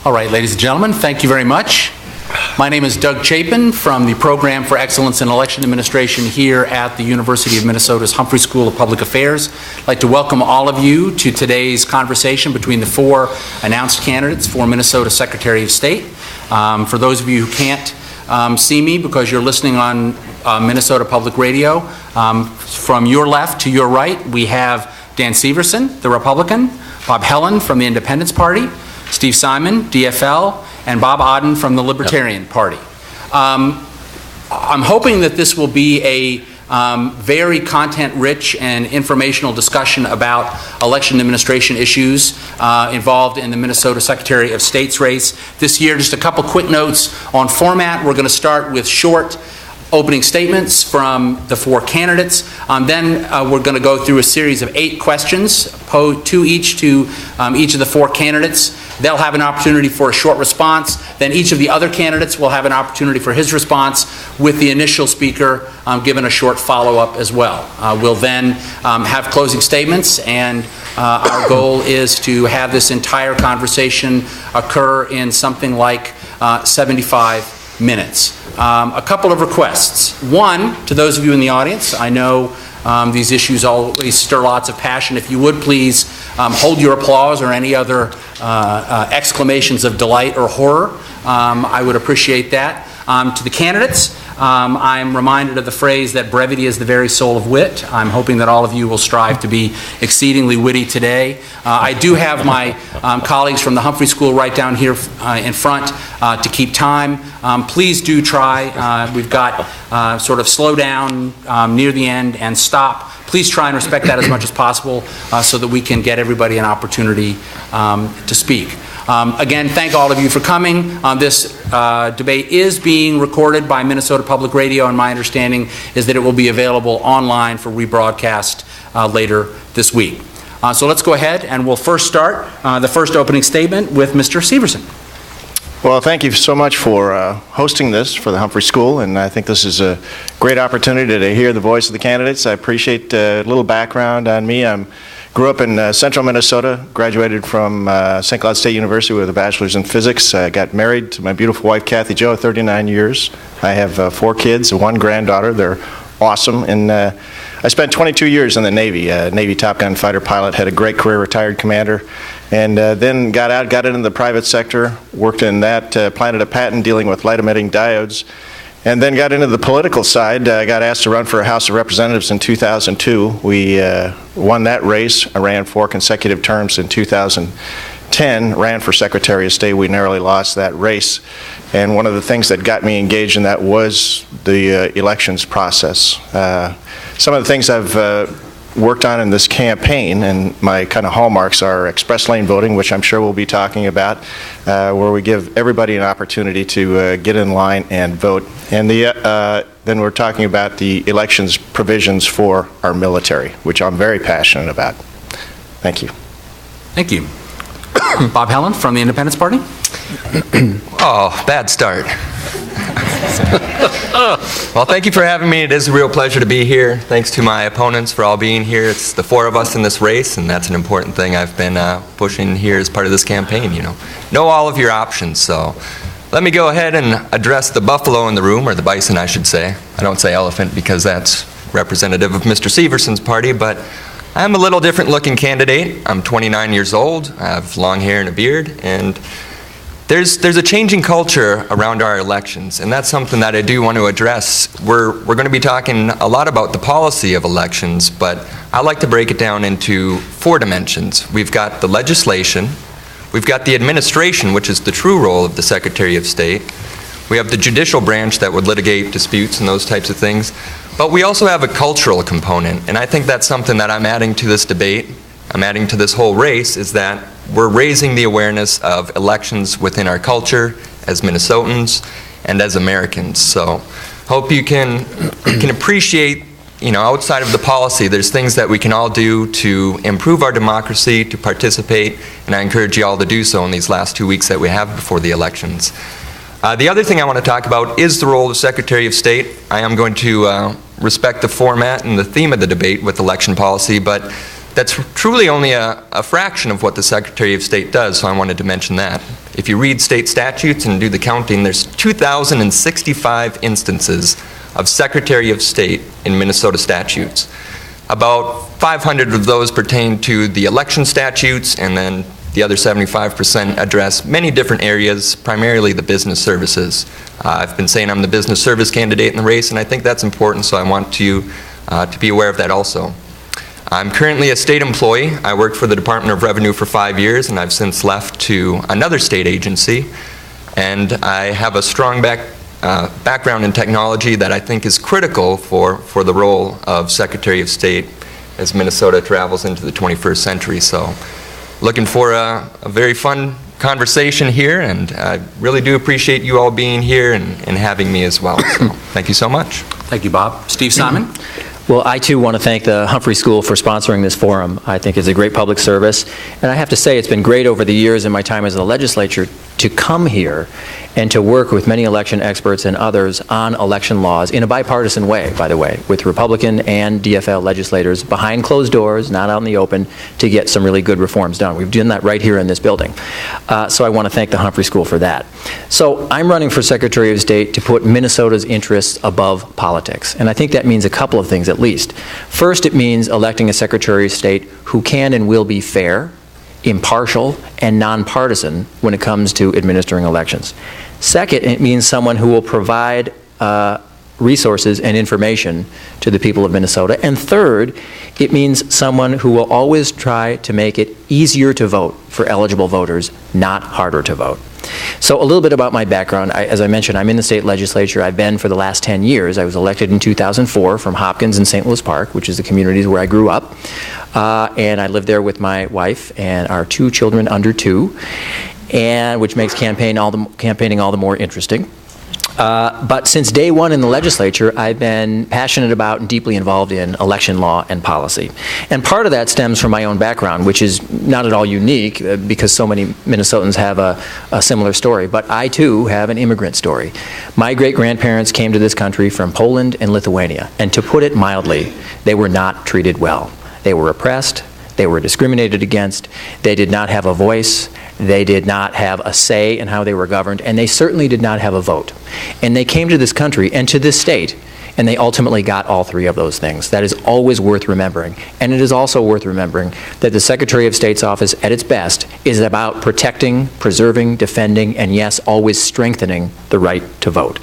All right, ladies and gentlemen, thank you very much. My name is Doug Chapin from the Program for Excellence in Election Administration here at the University of Minnesota's Humphrey School of Public Affairs. I'd like to welcome all of you to today's conversation between the four announced candidates for Minnesota Secretary of State. For those of you who can't see me because you're listening on Minnesota Public Radio, from your left to your right, we have Dan Severson, the Republican, Bob Helland from the Independence Party, Steve Simon, DFL, and Bob Odden from the Libertarian Party. I'm hoping that this will be a very content-rich and informational discussion about election administration issues involved in the Minnesota Secretary of State's race this year. Just a couple quick notes on format. We're going to start with short opening statements from the four candidates. Then we're going to go through a series of 8 questions, posed to each of the four candidates. They'll have an opportunity for a short response. Then each of the other candidates will have an opportunity for his response, with the initial speaker given a short follow-up as well. We'll then have closing statements, and our goal is to have this entire conversation occur in something like 75 minutes. A couple of requests. One, to those of you in the audience, I know these issues always stir lots of passion. If you would please hold your applause or any other exclamations of delight or horror, I would appreciate that. To the candidates, I'm reminded of the phrase that brevity is the very soul of wit. I'm hoping that all of you will strive to be exceedingly witty today. I do have my colleagues from the Humphrey School right down here in front to keep time. Please do try. We've got sort of slow down near the end and stop. Please try and respect that as much as possible so that we can get everybody an opportunity to speak. Again, thank all of you for coming. This debate is being recorded by Minnesota Public Radio, and my understanding is that it will be available online for rebroadcast later this week. So let's go ahead, and we'll first start the first opening statement with Mr. Severson. Well, thank you so much for hosting this for the Humphrey School, and I think this is a great opportunity to hear the voice of the candidates. I appreciate a little background on me. Grew up in central Minnesota, graduated from St. Cloud State University with a bachelor's in physics. Got married to my beautiful wife, Kathy Jo, 39 years. I have 4 kids, 1 granddaughter. They're awesome. And I spent 22 years in the Navy, Navy Top Gun fighter pilot, had a great career, retired commander. And then got into the private sector, worked in that, planted a patent dealing with light-emitting diodes. And then got into the political side. Got asked to run for a House of Representatives in 2002. We won that race. I ran 4 consecutive terms in 2010. Ran for Secretary of State. We narrowly lost that race. And one of the things that got me engaged in that was the elections process. Some of the things I've worked on in this campaign, and my kind of hallmarks are express lane voting, which I'm sure we'll be talking about, where we give everybody an opportunity to get in line and vote. And then we're talking about the elections provisions for our military, which I'm very passionate about. Thank you. Thank you. Bob Helland from the Independence Party. Oh, bad start. Well, thank you for having me. It is a real pleasure to be here. Thanks to my opponents for all being here. It's the 4 of us in this race, and that's an important thing I've been pushing here as part of this campaign. Know all of your options. So let me go ahead and address the buffalo in the room, or the bison, I should say. I don't say elephant because that's representative of Mr. Severson's party, but I'm a little different looking candidate. I'm 29 years old. I have long hair and a beard, and there's a changing culture around our elections, and that's something that I do want to address. We're going to be talking a lot about the policy of elections, but I like to break it down into 4 dimensions. We've got the legislation, we've got the administration, which is the true role of the Secretary of State. We have the judicial branch that would litigate disputes and those types of things. But we also have a cultural component, and I think that's something that I'm adding to this debate, I'm adding to this whole race, is that we're raising the awareness of elections within our culture as Minnesotans and as Americans. So hope you can appreciate, outside of the policy, there's things that we can all do to improve our democracy, to participate, and I encourage you all to do so in these last 2 weeks that we have before the elections. The other thing I want to talk about is the role of Secretary of State. I am going to respect the format and the theme of the debate with election policy, but That's truly only a fraction of what the Secretary of State does, so I wanted to mention that. If you read state statutes and do the counting, there's 2,065 instances of Secretary of State in Minnesota statutes. About 500 of those pertain to the election statutes, and then the other 75% address many different areas, primarily the business services. I've been saying I'm the business service candidate in the race, and I think that's important, so I want you to be aware of that also. I'm currently a state employee. I worked for the Department of Revenue for 5 years, and I've since left to another state agency. And I have a strong background in technology that I think is critical for the role of Secretary of State as Minnesota travels into the 21st century. So, looking for a very fun conversation here, and I really do appreciate you all being here and having me as well. So, thank you so much. Thank you, Bob. Steve Simon? Well, I too want to thank the Humphrey School for sponsoring this forum. I think it's a great public service, and I have to say it's been great over the years in my time as a legislature to come here and to work with many election experts and others on election laws in a bipartisan way, by the way, with Republican and DFL legislators behind closed doors, not out in the open, to get some really good reforms done. We've done that right here in this building. So I want to thank the Humphrey School for that. So I'm running for Secretary of State to put Minnesota's interests above politics, and I think that means a couple of things at least. First, it means electing a Secretary of State who can and will be fair, impartial, and nonpartisan when it comes to administering elections. Second, it means someone who will provide resources and information to the people of Minnesota. And third, it means someone who will always try to make it easier to vote for eligible voters, not harder to vote. So a little bit about my background. As I mentioned, I'm in the state legislature. I've been for the last 10 years. I was elected in 2004 from Hopkins and St. Louis Park, which is the communities where I grew up. And I lived there with my wife and our 2 children under 2, and which makes campaigning all the more interesting. But since day one in the legislature, I've been passionate about and deeply involved in election law and policy. And part of that stems from my own background, which is not at all unique because so many Minnesotans have a similar story. But I, too, have an immigrant story. My great-grandparents came to this country from Poland and Lithuania. And to put it mildly, they were not treated well. They were oppressed. They were discriminated against. They did not have a voice. They did not have a say in how they were governed, and they certainly did not have a vote. And they came to this country and to this state, and they ultimately got all 3 of those things. That is always worth remembering. And it is also worth remembering that the Secretary of State's office, at its best, is about protecting, preserving, defending, and yes, always strengthening the right to vote.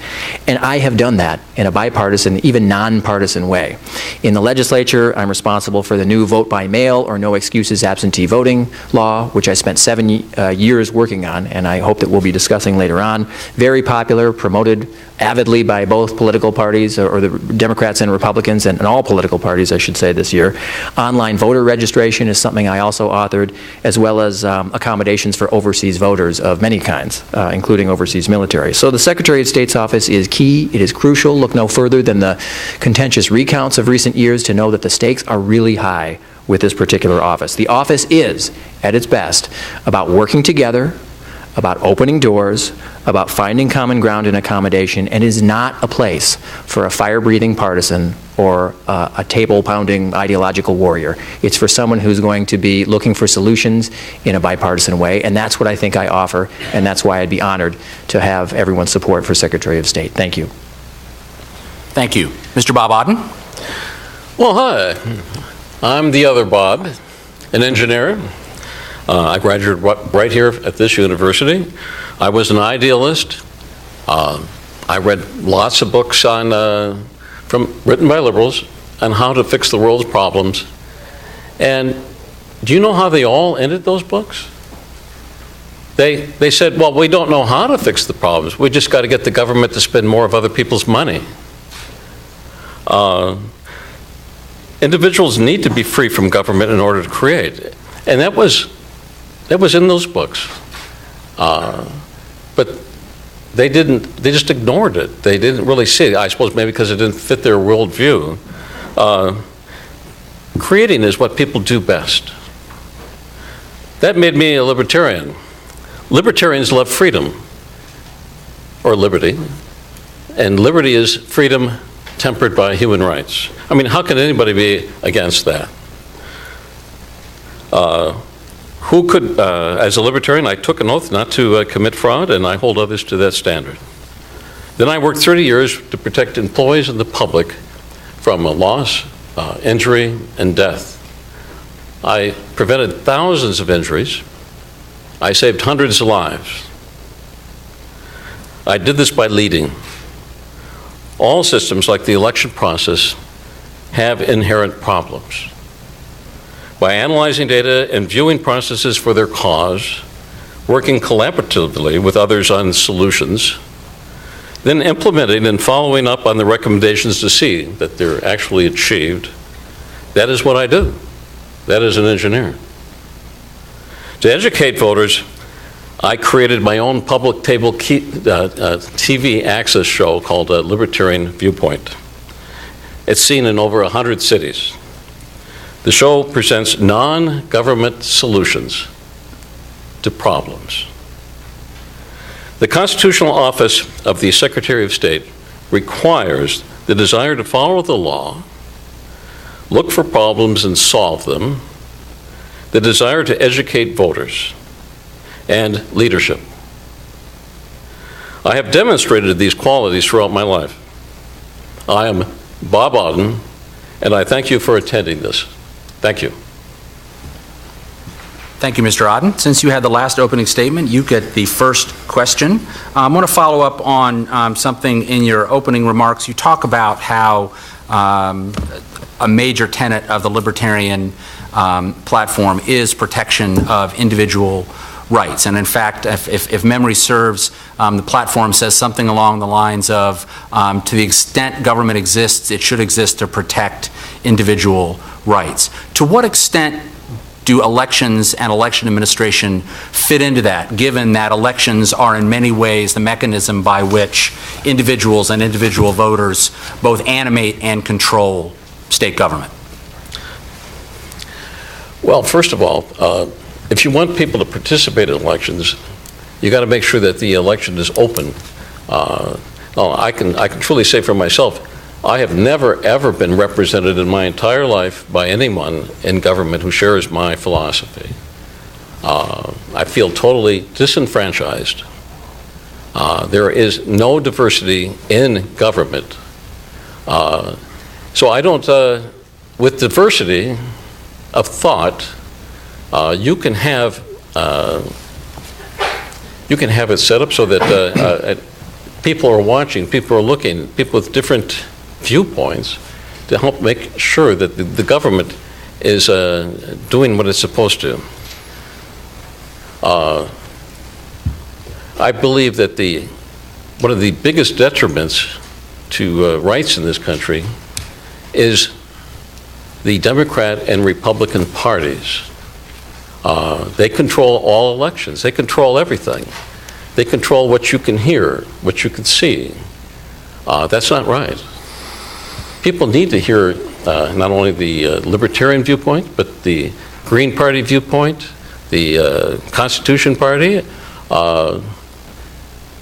And I have done that in a bipartisan, even nonpartisan way. In the legislature, I'm responsible for the new vote by mail or no excuses absentee voting law, which I spent 7 years working on, and I hope that we'll be discussing later on. Very popular, promoted avidly by both political parties, or the Democrats and Republicans, and all political parties, I should say, this year. Online voter registration is something I also authored, as well as accommodations for overseas voters of many kinds, including overseas military. So the Secretary of State's office is key. It is crucial. Look no further than the contentious recounts of recent years to know that the stakes are really high with this particular office. The office is, at its best, about working together, about opening doors, about finding common ground and accommodation, and is not a place for a fire-breathing partisan or a table-pounding ideological warrior. It's for someone who's going to be looking for solutions in a bipartisan way, and that's what I think I offer, and that's why I'd be honored to have everyone's support for Secretary of State. Thank you. Thank you. Mr. Bob Odden? Well, hi. I'm the other Bob, an engineer. I graduated right here at this university. I was an idealist. I read lots of books on, written by liberals on how to fix the world's problems. And do you know how they all ended those books? They said, well, we don't know how to fix the problems. We just got to get the government to spend more of other people's money. Individuals need to be free from government in order to create. And that was in those books. But they just ignored it. They didn't really see it. I suppose maybe because it didn't fit their worldview. Creating is what people do best. That made me a libertarian. Libertarians love freedom, or liberty. And liberty is freedom tempered by human rights. I mean, how can anybody be against that? Who could, as a libertarian, I took an oath not to commit fraud, and I hold others to that standard. Then I worked 30 years to protect employees and the public from a loss, injury, and death. I prevented thousands of injuries. I saved hundreds of lives. I did this by leading. All systems, like the election process, have inherent problems. By analyzing data and viewing processes for their cause, working collaboratively with others on solutions, then implementing and following up on the recommendations to see that they're actually achieved, that is what I do. That is an engineer. To educate voters, I created my own public cable TV access show called Libertarian Viewpoint. It's seen in over 100 cities. The show presents non-government solutions to problems. The constitutional office of the Secretary of State requires the desire to follow the law, look for problems and solve them, the desire to educate voters, and leadership. I have demonstrated these qualities throughout my life. I am Bob Odden, and I thank you for attending this. Thank you. Thank you, Mr. Odden. Since you had the last opening statement, you get the first question. I want to follow up on something in your opening remarks. You talk about how a major tenet of the libertarian platform is protection of individual rights. And in fact, if memory serves, the platform says something along the lines of, to the extent government exists, it should exist to protect individual rights. To what extent do elections and election administration fit into that, given that elections are in many ways the mechanism by which individuals and individual voters both animate and control state government? Well, first of all, if you want people to participate in elections, you got to make sure that the election is open. I can truly say for myself, I have never ever been represented in my entire life by anyone in government who shares my philosophy. I feel totally disenfranchised. There is no diversity in government. So I don't, with diversity of thought, you can have it set up so that people are watching, people are looking, people with different viewpoints, to help make sure that the government is doing what it's supposed to. I believe that one of the biggest detriments to rights in this country is the Democrat and Republican parties. They control all elections. They control everything. They control what you can hear, what you can see. That's not right. People need to hear not only the Libertarian viewpoint, but the Green Party viewpoint, the Constitution Party.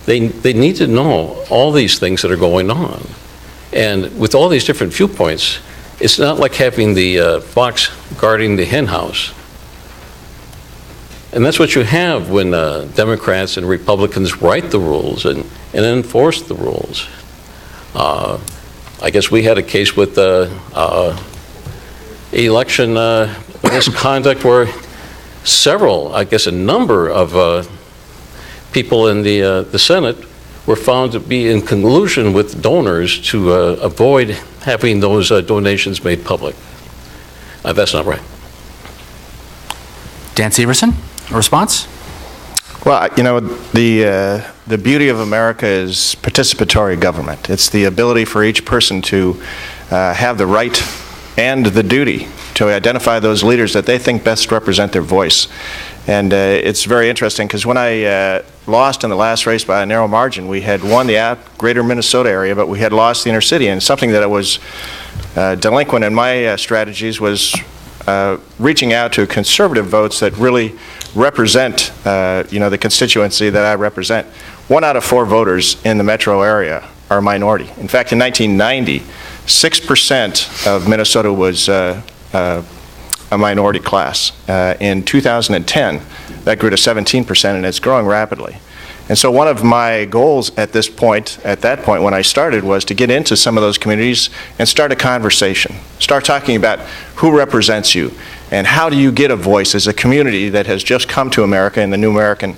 They need to know all these things that are going on. And with all these different viewpoints, it's not like having the fox guarding the hen house. And that's what you have when Democrats and Republicans write the rules and enforce the rules. I guess we had a case with election misconduct where a number of people in the Senate were found to be in collusion with donors to avoid having those donations made public. That's not right. Dan Severson, a response? Well, you know, the beauty of America is participatory government. It's the ability for each person to have the right and the duty to identify those leaders that they think best represent their voice. And it's very interesting because when I lost in the last race by a narrow margin, we had won the greater Minnesota area, but we had lost the inner city. And something that was delinquent in my strategies was reaching out to conservative votes that really represent, the constituency that I represent. 1 out of 4 voters in the metro area are a minority. In fact, in 1990, 6% of Minnesota was a minority class. In 2010, that grew to 17%, and it's growing rapidly. And so one of my goals at that point when I started, was to get into some of those communities and start a conversation. Start talking about who represents you and how do you get a voice as a community that has just come to America in the New American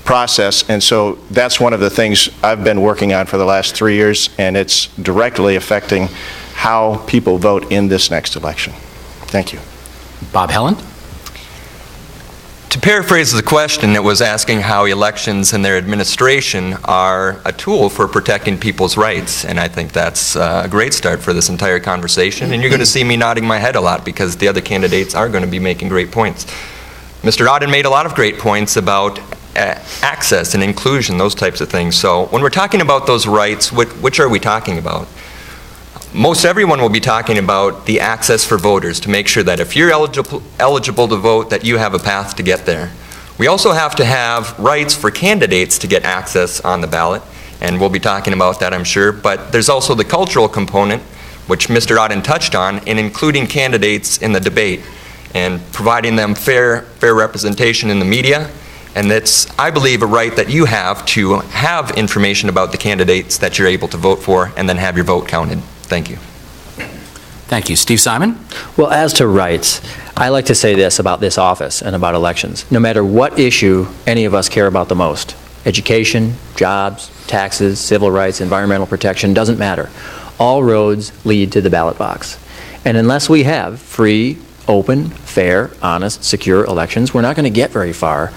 process. And so that's one of the things I've been working on for the last 3 years, and it's directly affecting how people vote in this next election. Thank you. Bob Helland? To paraphrase the question, it was asking how elections and their administration are a tool for protecting people's rights, and I think that's a great start for this entire conversation, and you're going to see me nodding my head a lot because the other candidates are going to be making great points. Mr. Odden made a lot of great points about access and inclusion, those types of things. So when we're talking about those rights, which are we talking about? Most everyone will be talking about the access for voters to make sure that if you're eligible to vote, that you have a path to get there. We also have to have rights for candidates to get access on the ballot, and we'll be talking about that, I'm sure. But there's also the cultural component, which Mr. Odden touched on, in including candidates in the debate and providing them fair representation in the media. And that's, I believe, a right that you have to have information about the candidates that you're able to vote for and then have your vote counted. Thank you. Thank you. Steve Simon? Well, as to rights, I like to say this about this office and about elections. No matter what issue any of us care about the most, education, jobs, taxes, civil rights, environmental protection, doesn't matter. All roads lead to the ballot box. And unless we have free, open, fair, honest, secure elections, we're not going to get very far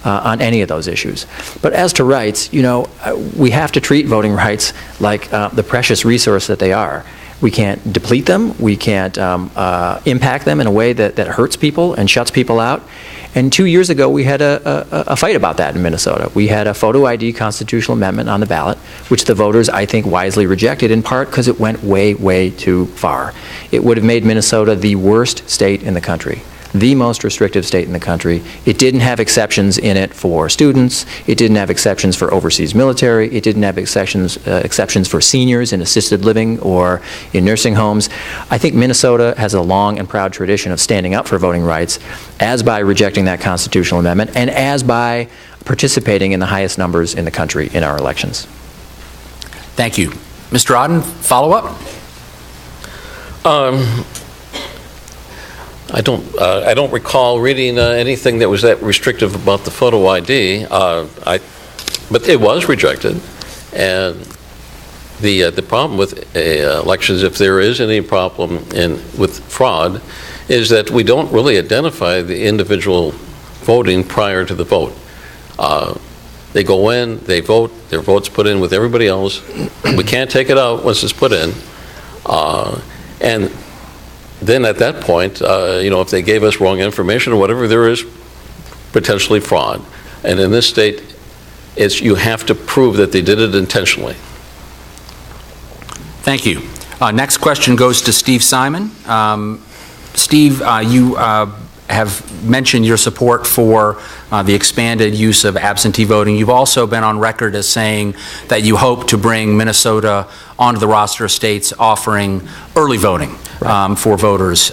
on any of those issues. But as to rights, you know, we have to treat voting rights like the precious resource that they are. We can't deplete them. We can't impact them in a way that hurts people and shuts people out. And 2 years ago, we had a fight about that in Minnesota. We had a photo ID constitutional amendment on the ballot, which the voters, I think, wisely rejected, in part because it went way, way too far. It would have made Minnesota the worst state in the country, the most restrictive state in the country. It didn't have exceptions in it for students. It didn't have exceptions for overseas military. It didn't have exceptions for seniors in assisted living or in nursing homes. I think Minnesota has a long and proud tradition of standing up for voting rights, as by rejecting that constitutional amendment and as by participating in the highest numbers in the country in our elections. Thank you. Mr. Odden, follow-up? I don't recall reading anything that was that restrictive about the photo ID, but it was rejected. And the problem with elections, if there is any problem with fraud, is that we don't really identify the individual voting prior to the vote. They go in, they vote, their vote's put in with everybody else. We can't take it out once it's put in. And then at that point, you know, if they gave us wrong information or whatever, there is potentially fraud. And in this state, you have to prove that they did it intentionally. Thank you. Next question goes to Steve Simon. Steve, you have mentioned your support for the expanded use of absentee voting. You've also been on record as saying that you hope to bring Minnesota onto the roster of states offering early voting for voters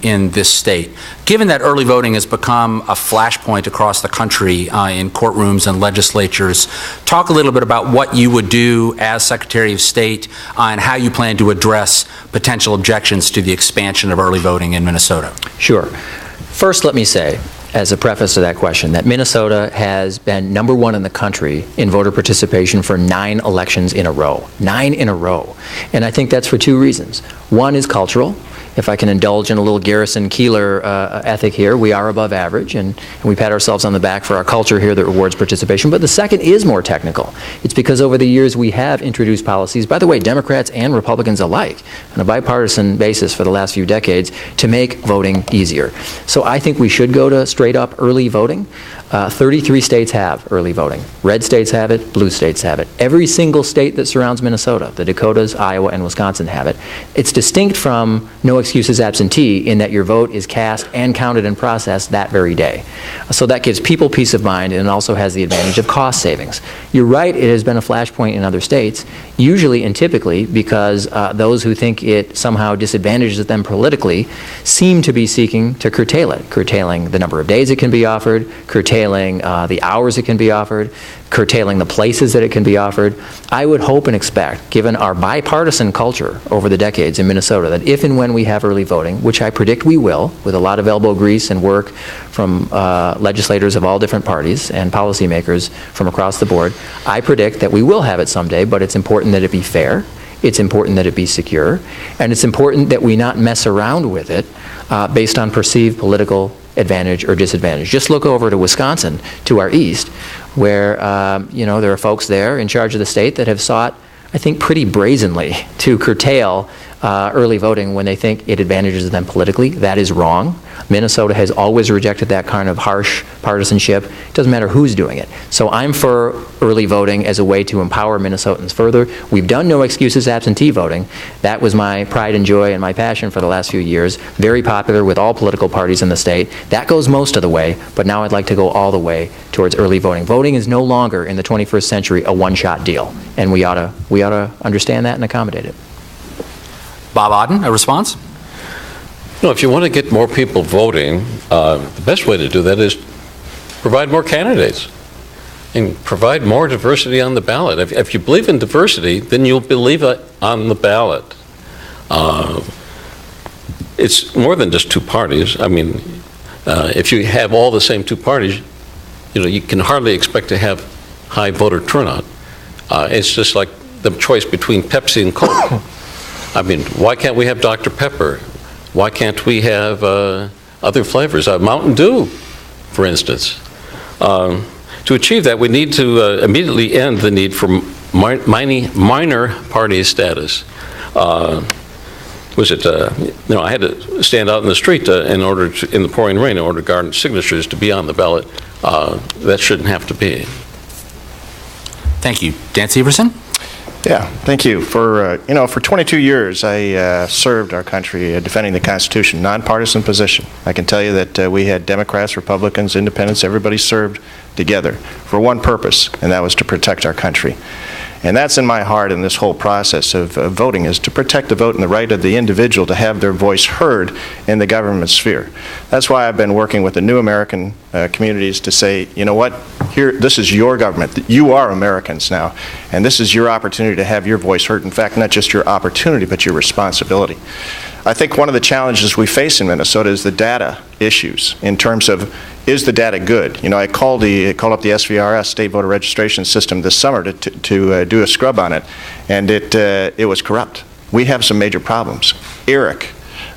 in this state. Given that early voting has become a flashpoint across the country in courtrooms and legislatures, talk a little bit about what you would do as Secretary of State and how you plan to address potential objections to the expansion of early voting in Minnesota. Sure. First, let me say, as a preface to that question, that Minnesota has been #1 in the country in voter participation for 9 elections in a row. 9 in a row. And I think that's for 2 reasons. One is cultural. If I can indulge in a little Garrison Keillor ethic here, we are above average, and we pat ourselves on the back for our culture here that rewards participation. But the second is more technical. It's because over the years we have introduced policies, by the way, Democrats and Republicans alike, on a bipartisan basis for the last few decades, to make voting easier. So I think we should go to straight-up early voting. 33 states have early voting. Red states have it, blue states have it. Every single state that surrounds Minnesota, the Dakotas, Iowa, and Wisconsin have it. It's distinct from no excuses absentee in that your vote is cast and counted and processed that very day. So that gives people peace of mind, and it also has the advantage of cost savings. You're right, it has been a flashpoint in other states. usually and typically because those who think it somehow disadvantages them politically seem to be seeking to curtail it, curtailing the number of days it can be offered, curtailing the hours it can be offered, curtailing the places that it can be offered. I would hope and expect, given our bipartisan culture over the decades in Minnesota, that if and when we have early voting, which I predict we will, with a lot of elbow grease and work from legislators of all different parties and policymakers from across the board, I predict that we will have it someday, but it's important that it be fair, it's important that it be secure, and it's important that we not mess around with it based on perceived political advantage or disadvantage. Just look over to Wisconsin, to our east, where there are folks there in charge of the state that have sought, I think, pretty brazenly to curtail early voting when they think it advantages them politically. That is wrong. Minnesota has always rejected that kind of harsh partisanship. It doesn't matter who's doing it. So I'm for early voting as a way to empower Minnesotans further. We've done no excuses absentee voting. That was my pride and joy and my passion for the last few years. Very popular with all political parties in the state. That goes most of the way, but now I'd like to go all the way towards early voting. Voting is no longer in the 21st century a one-shot deal, and we ought to understand that and accommodate it. Bob Odden, a response? If you want to get more people voting, the best way to do that is provide more candidates and provide more diversity on the ballot. If you believe in diversity, then you'll believe it on the ballot. It's more than just two parties. I mean, if you have all the same two parties, you can hardly expect to have high voter turnout. It's just like the choice between Pepsi and Coke. I mean, why can't we have Dr. Pepper? Why can't we have other flavors? Mountain Dew, for instance. To achieve that, we need to immediately end the need for minor party status. I had to stand out in the street in the pouring rain in order to garner signatures to be on the ballot. That shouldn't have to be. Thank you. Dan Severson? Yeah, thank you. For 22 years, I served our country defending the Constitution, nonpartisan position. I can tell you that we had Democrats, Republicans, Independents, everybody served together for one purpose, and that was to protect our country. And that's in my heart in this whole process of voting, is to protect the vote and the right of the individual to have their voice heard in the government sphere. That's why I've been working with the new American communities to say, you know what, here, this is your government. You are Americans now, and this is your opportunity to have your voice heard. In fact, not just your opportunity, but your responsibility. I think one of the challenges we face in Minnesota is the data issues in terms of, is the data good? I called up the SVRS, State Voter Registration System, this summer to do a scrub on it, and it was corrupt. We have some major problems. ERIC,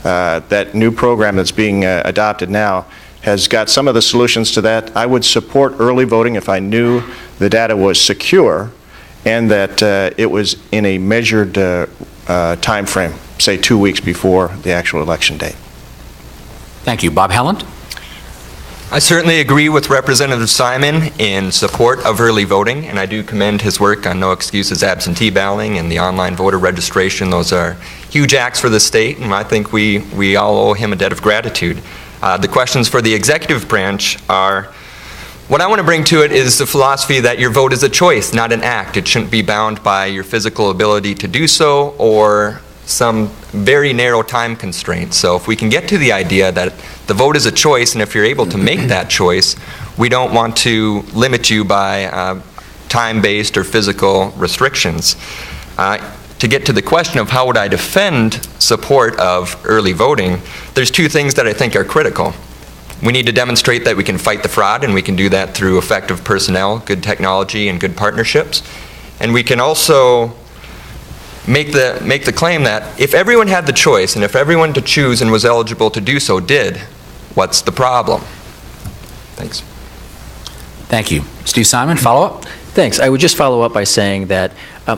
that new program that's being adopted now, has got some of the solutions to that. I would support early voting if I knew the data was secure and that it was in a measured time frame, say 2 weeks before the actual election date. Thank you. Bob Helland? I certainly agree with Representative Simon in support of early voting, and I do commend his work on no excuses absentee balloting and the online voter registration. Those are huge acts for the state, and I think we all owe him a debt of gratitude. The questions for the executive branch are, what I want to bring to it is the philosophy that your vote is a choice, not an act. It shouldn't be bound by your physical ability to do so or some very narrow time constraints. So if we can get to the idea that the vote is a choice, and if you're able to make that choice, we don't want to limit you by time-based or physical restrictions. To get to the question of how would I defend support of early voting, there's two things that I think are critical. We need to demonstrate that we can fight the fraud, and we can do that through effective personnel, good technology, and good partnerships. And we can also make the claim that if everyone had the choice, and if everyone to choose and was eligible to do so did, what's the problem? Thanks. Thank you. Steve Simon, follow-up? Thanks. I would just follow up by saying that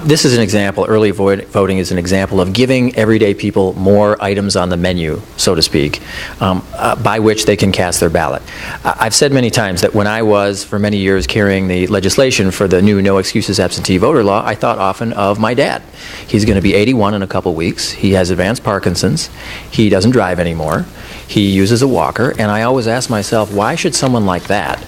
this is an example, early voting is an example of giving everyday people more items on the menu, so to speak, by which they can cast their ballot. I've said many times that when I was, for many years, carrying the legislation for the new no excuses absentee voter law, I thought often of my dad. He's going to be 81 in a couple weeks. He has advanced Parkinson's. He doesn't drive anymore. He uses a walker. And I always ask myself, why should someone like that,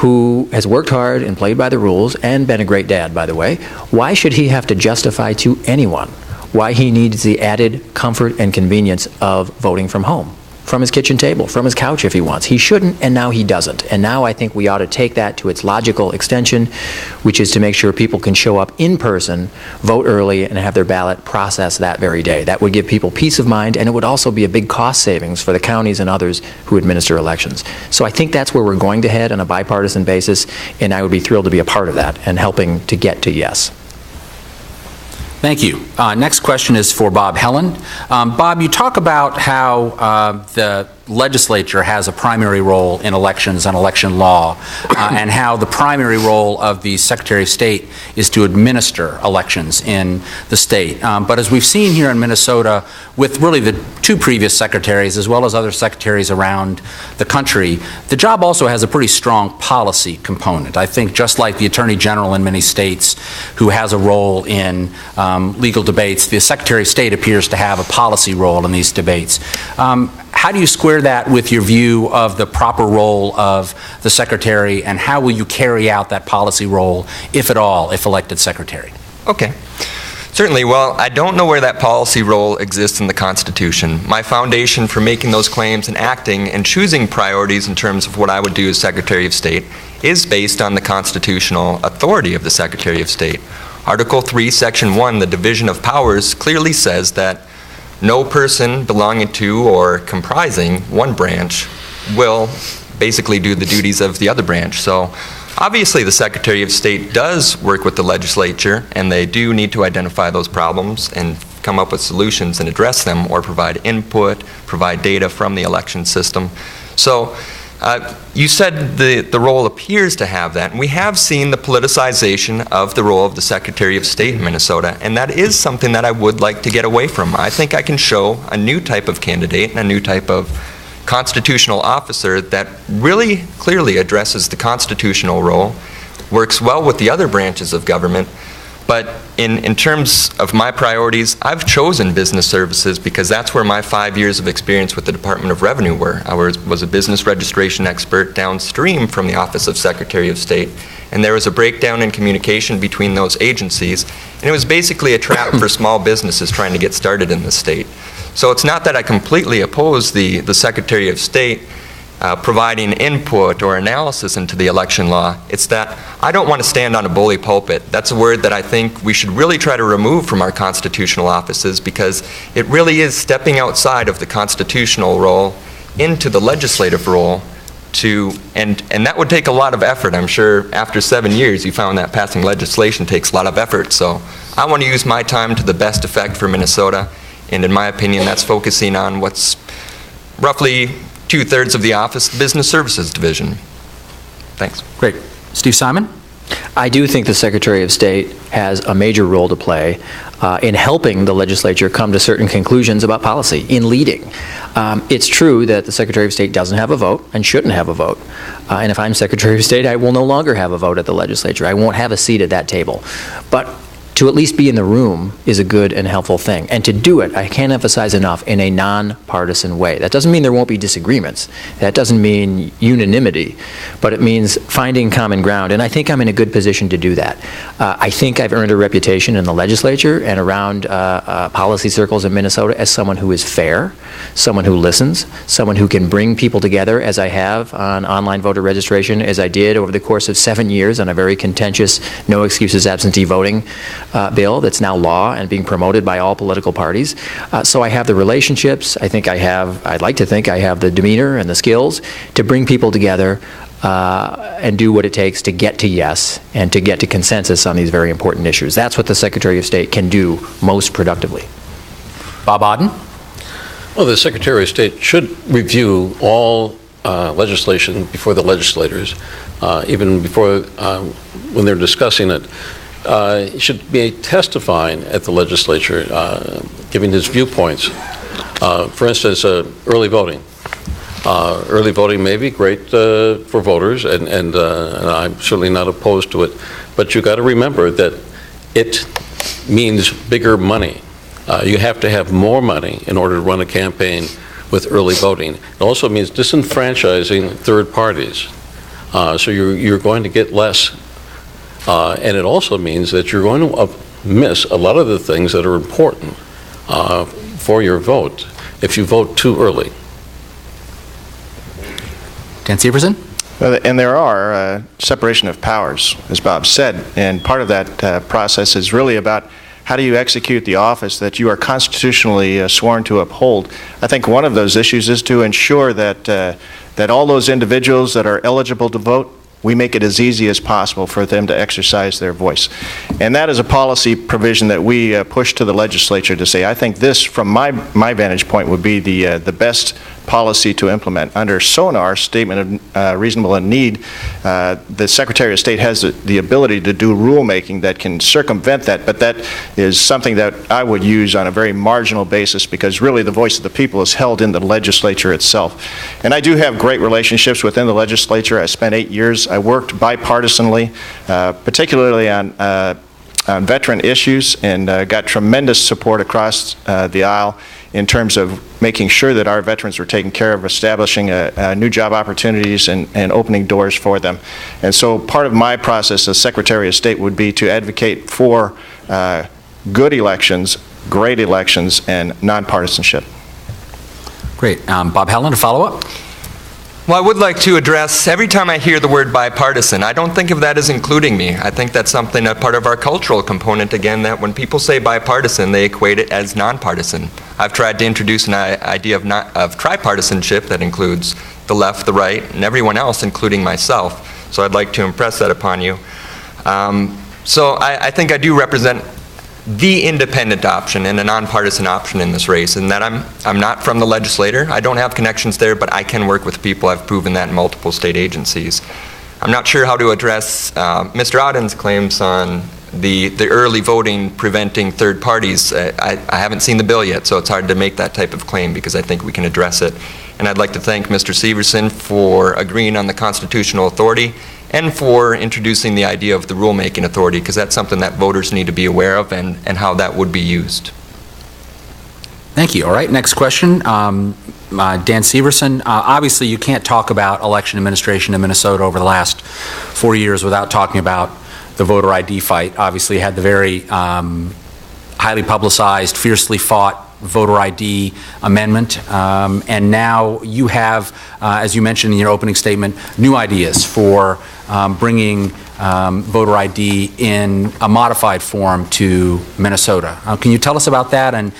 who has worked hard and played by the rules and been a great dad, by the way, why should he have to justify to anyone why he needs the added comfort and convenience of voting from home, from his kitchen table, from his couch if he wants? He shouldn't, and now he doesn't. And now I think we ought to take that to its logical extension, which is to make sure people can show up in person, vote early, and have their ballot processed that very day. That would give people peace of mind, and it would also be a big cost savings for the counties and others who administer elections. So I think that's where we're going to head on a bipartisan basis, and I would be thrilled to be a part of that and helping to get to yes. Thank you. Next question is for Bob Helland. Bob, you talk about how the legislature has a primary role in elections and election law, and how the primary role of the Secretary of State is to administer elections in the state. But as we've seen here in Minnesota, with really the two previous secretaries, as well as other secretaries around the country, the job also has a pretty strong policy component. I think just like the Attorney General in many states, who has a role in legal debates, the Secretary of State appears to have a policy role in these debates. How do you square that with your view of the proper role of the Secretary, and how will you carry out that policy role, if at all, if elected Secretary? Okay. Certainly. Well, I don't know where that policy role exists in the Constitution. My foundation for making those claims and acting and choosing priorities in terms of what I would do as Secretary of State is based on the constitutional authority of the Secretary of State. Article 3, Section 1, the division of powers, clearly says that no person belonging to or comprising one branch will basically do the duties of the other branch. So obviously the Secretary of State does work with the legislature, and they do need to identify those problems and come up with solutions and address them, or provide input, provide data from the election system. So you said the role appears to have that, and we have seen the politicization of the role of the Secretary of State in Minnesota, and that is something that I would like to get away from. I think I can show a new type of candidate and a new type of constitutional officer that really clearly addresses the constitutional role, works well with the other branches of government. But in terms of my priorities, I've chosen business services because that's where my 5 years of experience with the Department of Revenue were. I was a business registration expert downstream from the Office of Secretary of State, and there was a breakdown in communication between those agencies, and it was basically a trap for small businesses trying to get started in the state. So it's not that I completely oppose the Secretary of State providing input or analysis into the election law. It's that I don't want to stand on a bully pulpit. That's a word that I think we should really try to remove from our constitutional offices, because it really is stepping outside of the constitutional role into the legislative role and that would take a lot of effort. I'm sure after 7 years you found that passing legislation takes a lot of effort. So I want to use my time to the best effect for Minnesota, and in my opinion that's focusing on what's roughly 2/3 of the office, Business Services Division. Thanks. Great. Steve Simon? I do think the Secretary of State has a major role to play in helping the legislature come to certain conclusions about policy, in leading. It's true that the Secretary of State doesn't have a vote and shouldn't have a vote. And if I'm Secretary of State, I will no longer have a vote at the legislature. I won't have a seat at that table. But to at least be in the room is a good and helpful thing. And to do it, I can't emphasize enough, in a nonpartisan way. That doesn't mean there won't be disagreements. That doesn't mean unanimity. But it means finding common ground. And I think I'm in a good position to do that. I think I've earned a reputation in the legislature and around policy circles in Minnesota as someone who is fair, someone who listens, someone who can bring people together, as I have on online voter registration, as I did over the course of 7 years on a very contentious no excuses absentee voting bill that's now law and being promoted by all political parties. So I have the relationships. I'd like to think I have the demeanor and the skills to bring people together and do what it takes to get to yes and to get to consensus on these very important issues. That's what the Secretary of State can do most productively. Bob Odden? Well, the Secretary of State should review all legislation before the legislators, even before when they're discussing it. He should be testifying at the legislature, giving his viewpoints. For instance, early voting. Early voting may be great for voters, and I'm certainly not opposed to it. But you got to remember that it means bigger money. You have to have more money in order to run a campaign with early voting. It also means disenfranchising third parties. So you're going to get less. And it also means that you're going to miss a lot of the things that are important for your vote if you vote too early. Dan Severson? And there are separation of powers, as Bob said, and part of that process is really about how do you execute the office that you are constitutionally sworn to uphold. I think one of those issues is to ensure that all those individuals that are eligible to vote, we make it as easy as possible for them to exercise their voice. And that is a policy provision that we push to the legislature to say, I think this, from my vantage point, would be the best policy to implement. Under SONAR's statement of reasonable and need, the Secretary of State has the ability to do rulemaking that can circumvent that, but that is something that I would use on a very marginal basis because really the voice of the people is held in the legislature itself. And I do have great relationships within the legislature. I spent 8 years. I worked bipartisanly, particularly on veteran issues, and got tremendous support across the aisle in terms of making sure that our veterans were taken care of, establishing new job opportunities and opening doors for them. And so part of my process as Secretary of State would be to advocate for good elections, great elections, and nonpartisanship. Great. Bob Helland, a follow-up? Well, I would like to address, every time I hear the word bipartisan, I don't think of that as including me. I think that's something, a part of our cultural component, again, that when people say bipartisan, they equate it as nonpartisan. I've tried to introduce an idea of tripartisanship that includes the left, the right, and everyone else, including myself. So I'd like to impress that upon you. So I think I do represent the independent option and a nonpartisan option in this race, and that I'm not from the legislature. I don't have connections there, but I can work with people. I've proven that in multiple state agencies. I'm not sure how to address Mr. Odden's claims on the early voting preventing third parties. I haven't seen the bill yet, so it's hard to make that type of claim because I think we can address it. And I'd like to thank Mr. Severson for agreeing on the constitutional authority and for introducing the idea of the rulemaking authority, because that's something that voters need to be aware of and how that would be used. Thank you. All right, next question. Dan Severson, obviously you can't talk about election administration in Minnesota over the last 4 years without talking about the voter ID fight. Obviously had the very highly publicized, fiercely fought voter ID amendment, and now you have, as you mentioned in your opening statement, new ideas for bringing voter ID in a modified form to Minnesota. Can you tell us about that and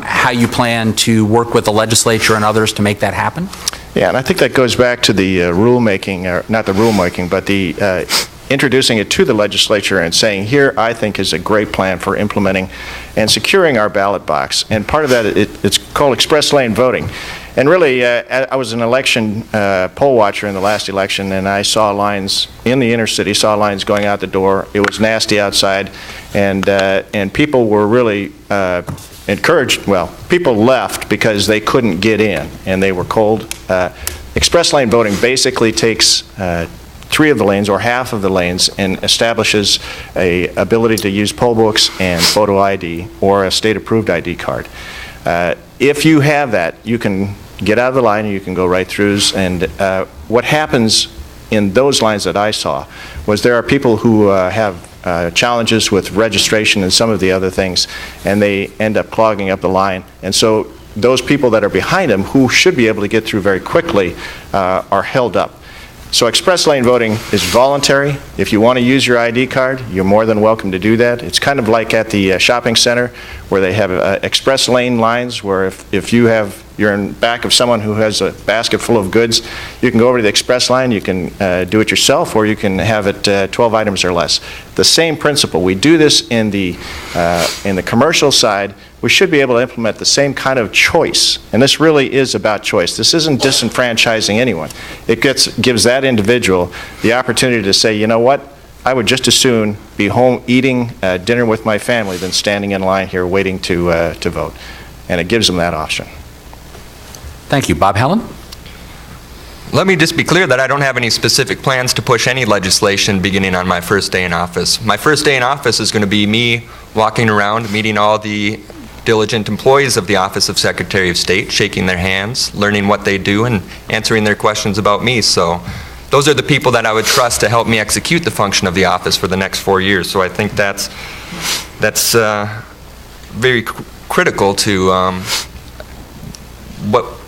how you plan to work with the legislature and others to make that happen? Yeah, and I think that goes back to the rulemaking, or not the rulemaking, but the introducing it to the legislature and saying, here I think is a great plan for implementing and securing our ballot box. And part of that, it's called express lane voting. And really, I was an election poll watcher in the last election, and I saw lines in the inner city, saw lines going out the door. It was nasty outside, and people were really encouraged. Well, people left because they couldn't get in, and they were cold. Express lane voting basically takes 3 of the lanes or half of the lanes and establishes a ability to use poll books and photo ID or a state-approved ID card. If you have that, you can get out of the line and you can go right throughs. And what happens in those lines that I saw was there are people who have challenges with registration and some of the other things, and they end up clogging up the line. And so those people that are behind them who should be able to get through very quickly are held up. So express lane voting is voluntary. If you want to use your ID card, you're more than welcome to do that. It's kind of like at the shopping center where they have express lane lines where if you're in back of someone who has a basket full of goods, you can go over to the express line, you can do it yourself, or you can have it 12 items or less. The same principle. We do this in the commercial side. We should be able to implement the same kind of choice, and this really is about choice. This isn't disenfranchising anyone. It gives that individual the opportunity to say, you know what, I would just as soon be home eating dinner with my family than standing in line here waiting to vote, and it gives them that option. Thank you. Bob Helland? Let me just be clear that I don't have any specific plans to push any legislation beginning on my first day in office. My first day in office is going to be me walking around, meeting all the diligent employees of the Office of Secretary of State, shaking their hands, learning what they do, and answering their questions about me. So those are the people that I would trust to help me execute the function of the office for the next 4 years. So I think that's very critical to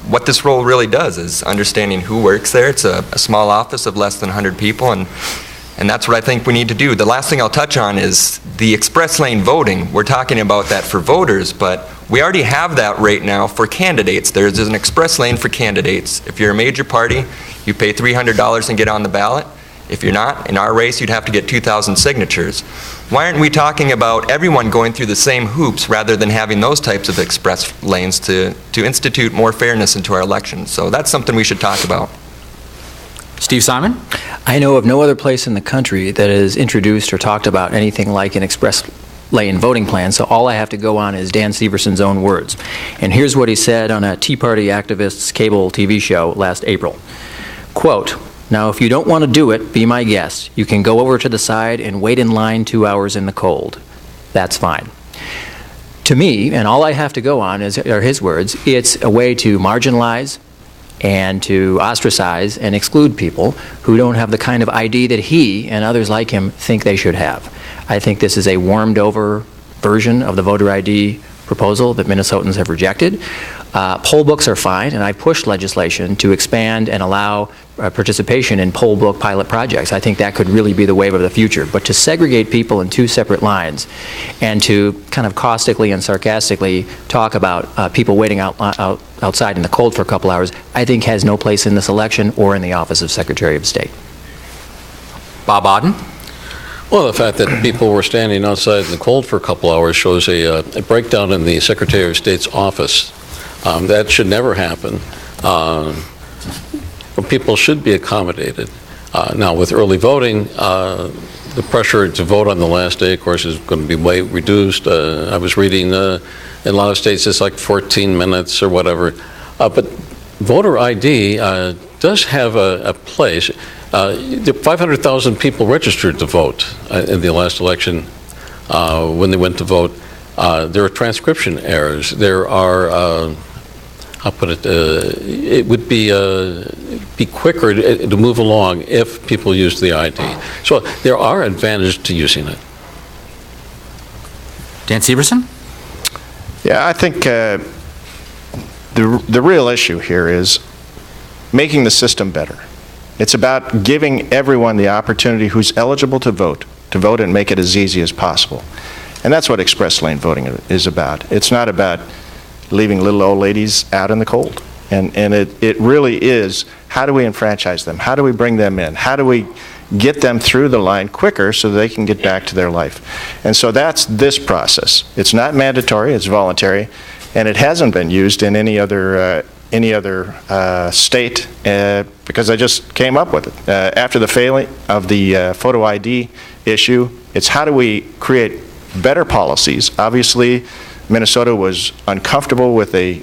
what this role really does, is understanding who works there. It's a small office of less than 100 people, and that's what I think we need to do. The last thing I'll touch on is the express lane voting. We're talking about that for voters, but we already have that right now for candidates. There's an express lane for candidates. If you're a major party, you pay $300 and get on the ballot. If you're not, in our race, you'd have to get 2,000 signatures. Why aren't we talking about everyone going through the same hoops rather than having those types of express lanes to institute more fairness into our elections? So that's something we should talk about. Steve Simon? I know of no other place in the country that has introduced or talked about anything like an express lane voting plan, so all I have to go on is Dan Severson's own words. And here's what he said on a Tea Party activist's cable TV show last April. Quote, "Now, if you don't want to do it, be my guest. You can go over to the side and wait in line 2 hours in the cold. That's fine." To me, and all I have to go on are his words, it's a way to marginalize and to ostracize and exclude people who don't have the kind of ID that he and others like him think they should have. I think this is a warmed-over version of the voter ID proposal that Minnesotans have rejected. Poll books are fine, and I pushed legislation to expand and allow participation in poll book pilot projects. I think that could really be the wave of the future. But to segregate people in 2 separate lines and to kind of caustically and sarcastically talk about people waiting outside in the cold for a couple hours, I think has no place in this election or in the office of Secretary of State. Bob Odden? Well, the fact that people were standing outside in the cold for a couple hours shows a breakdown in the Secretary of State's office. That should never happen. People should be accommodated. Now, with early voting, the pressure to vote on the last day, of course, is going to be way reduced. I was reading in a lot of states it's like 14 minutes or whatever. But voter ID does have a place. 500,000 people registered to vote in the last election when they went to vote. There are transcription errors. There are, I'll put it, it would be quicker to move along if people used the ID. So there are advantages to using it. Dan Severson? Yeah, I think the real issue here is making the system better. It's about giving everyone the opportunity who's eligible to vote and make it as easy as possible. And that's what express lane voting is about. It's not about leaving little old ladies out in the cold. And it really is, how do we enfranchise them? How do we bring them in? How do we get them through the line quicker so they can get back to their life? And so that's this process. It's not mandatory, it's voluntary, and it hasn't been used in any other state because I just came up with it. After the failing of the photo ID issue, it's how do we create better policies. Obviously, Minnesota was uncomfortable with a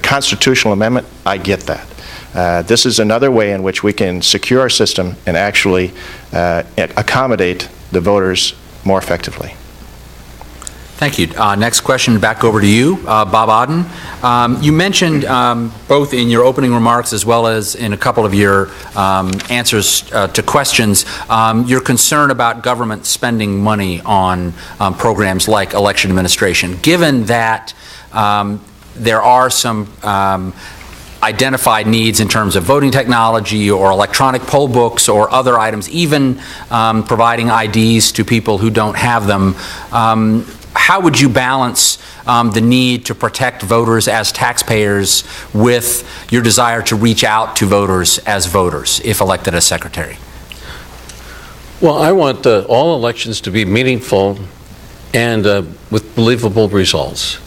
constitutional amendment. I get that. This is another way in which we can secure our system and actually accommodate the voters more effectively. Thank you. Next question, back over to you, Bob Odden. You mentioned both in your opening remarks as well as in a couple of your answers to questions, your concern about government spending money on programs like election administration. Given that there are some identified needs in terms of voting technology or electronic poll books or other items, even providing IDs to people who don't have them, how would you balance the need to protect voters as taxpayers with your desire to reach out to voters as voters if elected as secretary? Well, I want all elections to be meaningful and with believable results.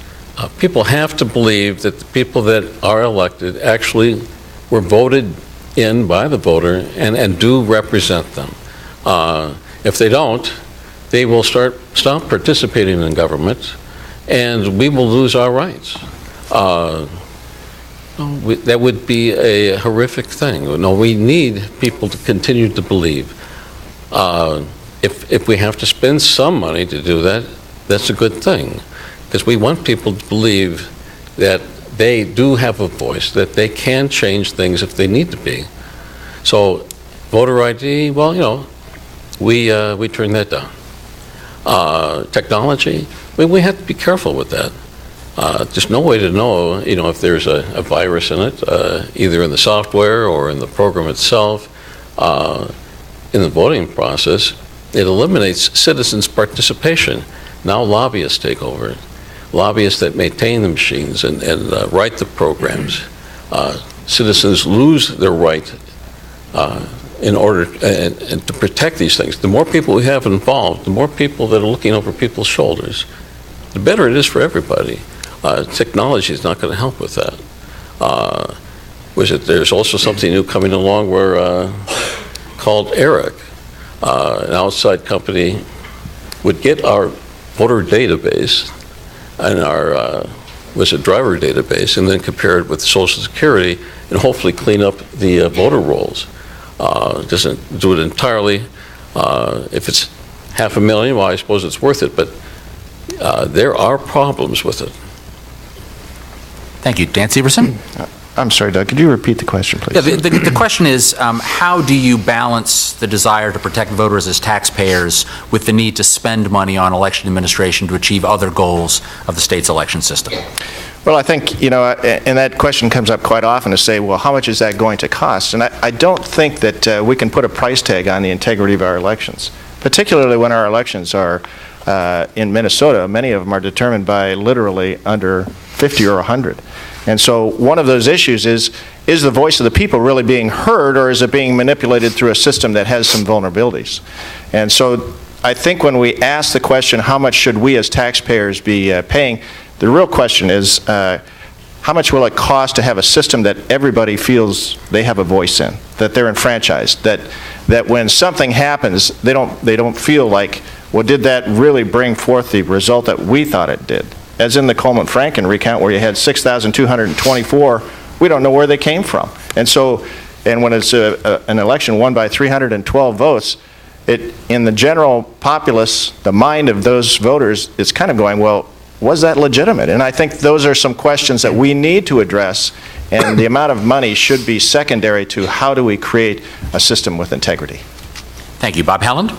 People have to believe that the people that are elected actually were voted in by the voter and do represent them. If they don't, they will stop participating in government, and we will lose our rights. That would be a horrific thing. No, we need people to continue to believe. If we have to spend some money to do that, that's a good thing, because we want people to believe that they do have a voice, that they can change things if they need to be. So Voter ID, well, we turned that down. Technology, we have to be careful with that. There's no way to know, if there's a virus in it, either in the software or in the program itself. In the voting process, it eliminates citizens' participation. Now lobbyists take over. Lobbyists that maintain the machines and write the programs. Citizens lose their right in order and to protect these things. The more people we have involved, the more people that are looking over people's shoulders, the better it is for everybody. Technology is not going to help with that. There's also something new coming along where called ERIC. An outside company would get our voter database and our driver database, and then compare it with Social Security and hopefully clean up the voter rolls. Doesn't do it entirely. If it's $500,000, well, I suppose it's worth it, but there are problems with it. Thank you. Dan Severson? I'm sorry, Doug, could you repeat the question, please? Yeah, the question is, how do you balance the desire to protect voters as taxpayers with the need to spend money on election administration to achieve other goals of the state's election system? Well, I think, and that question comes up quite often to say, well, how much is that going to cost? And I don't think that we can put a price tag on the integrity of our elections, particularly when our elections are, in Minnesota, many of them are determined by literally under 50 or 100. And so one of those issues is the voice of the people really being heard, or is it being manipulated through a system that has some vulnerabilities? And so I think when we ask the question, how much should we as taxpayers be paying, the real question is, how much will it cost to have a system that everybody feels they have a voice in, that they're enfranchised, that when something happens, they don't feel like, well, did that really bring forth the result that we thought it did? As in the Coleman-Franken recount, where you had 6,224, we don't know where they came from. And when it's an election won by 312 votes, in the general populace, the mind of those voters, it's kind of going, well, was that legitimate? And I think those are some questions that we need to address, and the amount of money should be secondary to how do we create a system with integrity. Thank you. Bob Helland?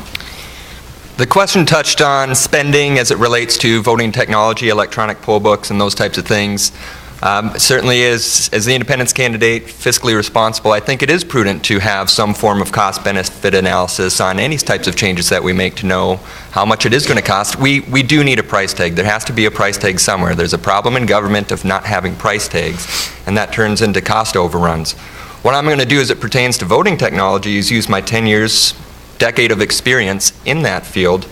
The question touched on spending as it relates to voting technology, electronic poll books, and those types of things. Certainly, as the independence candidate, fiscally responsible, I think it is prudent to have some form of cost-benefit analysis on any types of changes that we make to know how much it is going to cost. We do need a price tag. There has to be a price tag somewhere. There's a problem in government of not having price tags, and that turns into cost overruns. What I'm going to do as it pertains to voting technology is use my 10 years, decade of experience in that field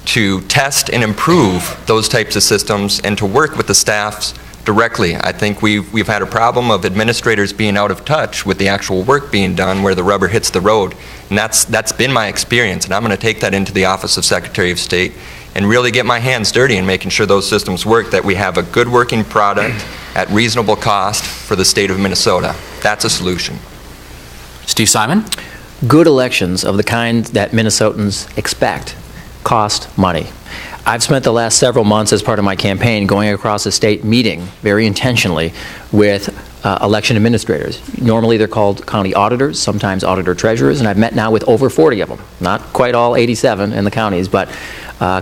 to test and improve those types of systems and to work with the staffs directly. I think we've had a problem of administrators being out of touch with the actual work being done where the rubber hits the road, and that's been my experience, and I'm going to take that into the Office of Secretary of State and really get my hands dirty in making sure those systems work, that we have a good working product at reasonable cost for the state of Minnesota. That's a solution. Steve Simon? Good elections of the kind that Minnesotans expect cost money. I've spent the last several months as part of my campaign going across the state meeting very intentionally with election administrators. Normally they're called county auditors, sometimes auditor treasurers, and I've met now with over 40 of them. Not quite all 87 in the counties, but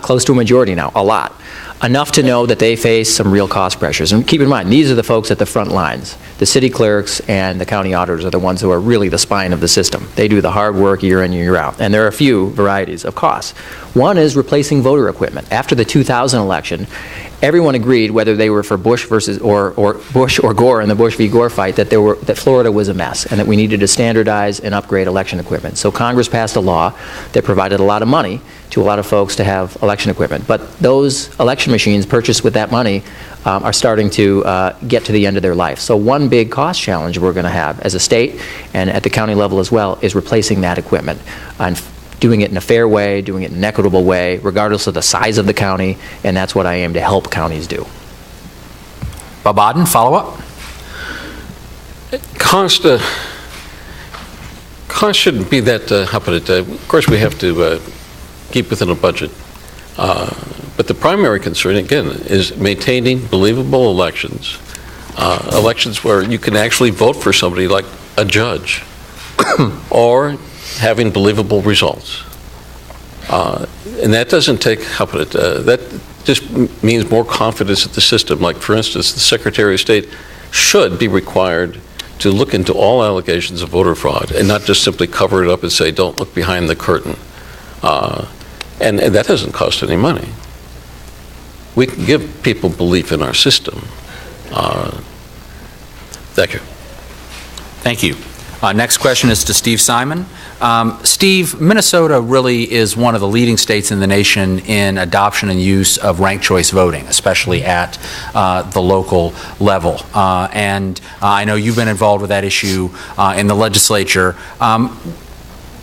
close to a majority now, a lot. Enough to know that they face some real cost pressures. And keep in mind, these are the folks at the front lines. The city clerks and the county auditors are the ones who are really the spine of the system. They do the hard work year in, year out. And there are a few varieties of costs. One is replacing voter equipment. After the 2000 election, everyone agreed, whether they were for Bush versus or Bush or Gore in the Bush v. Gore fight, that Florida was a mess and that we needed to standardize and upgrade election equipment. So Congress passed a law that provided a lot of money to a lot of folks to have election equipment. But those election machines purchased with that money are starting to get to the end of their life. So one big cost challenge we're going to have as a state and at the county level as well is replacing that equipment and doing it in a fair way, doing it in an equitable way, regardless of the size of the county, and that's what I aim to help counties do. Bob Odden, follow-up? Cost shouldn't be that, how put it, of course we have to keep within a budget. But the primary concern, again, is maintaining believable elections. Elections where you can actually vote for somebody like a judge or having believable results. And that doesn't take, how put it, that just means more confidence in the system. Like, for instance, the Secretary of State should be required to look into all allegations of voter fraud and not just simply cover it up and say, don't look behind the curtain. And that doesn't cost any money. We can give people belief in our system. Thank you. Thank you. Next question is to Steve Simon. Steve, Minnesota really is one of the leading states in the nation in adoption and use of ranked choice voting, especially at the local level. And I know you've been involved with that issue in the legislature.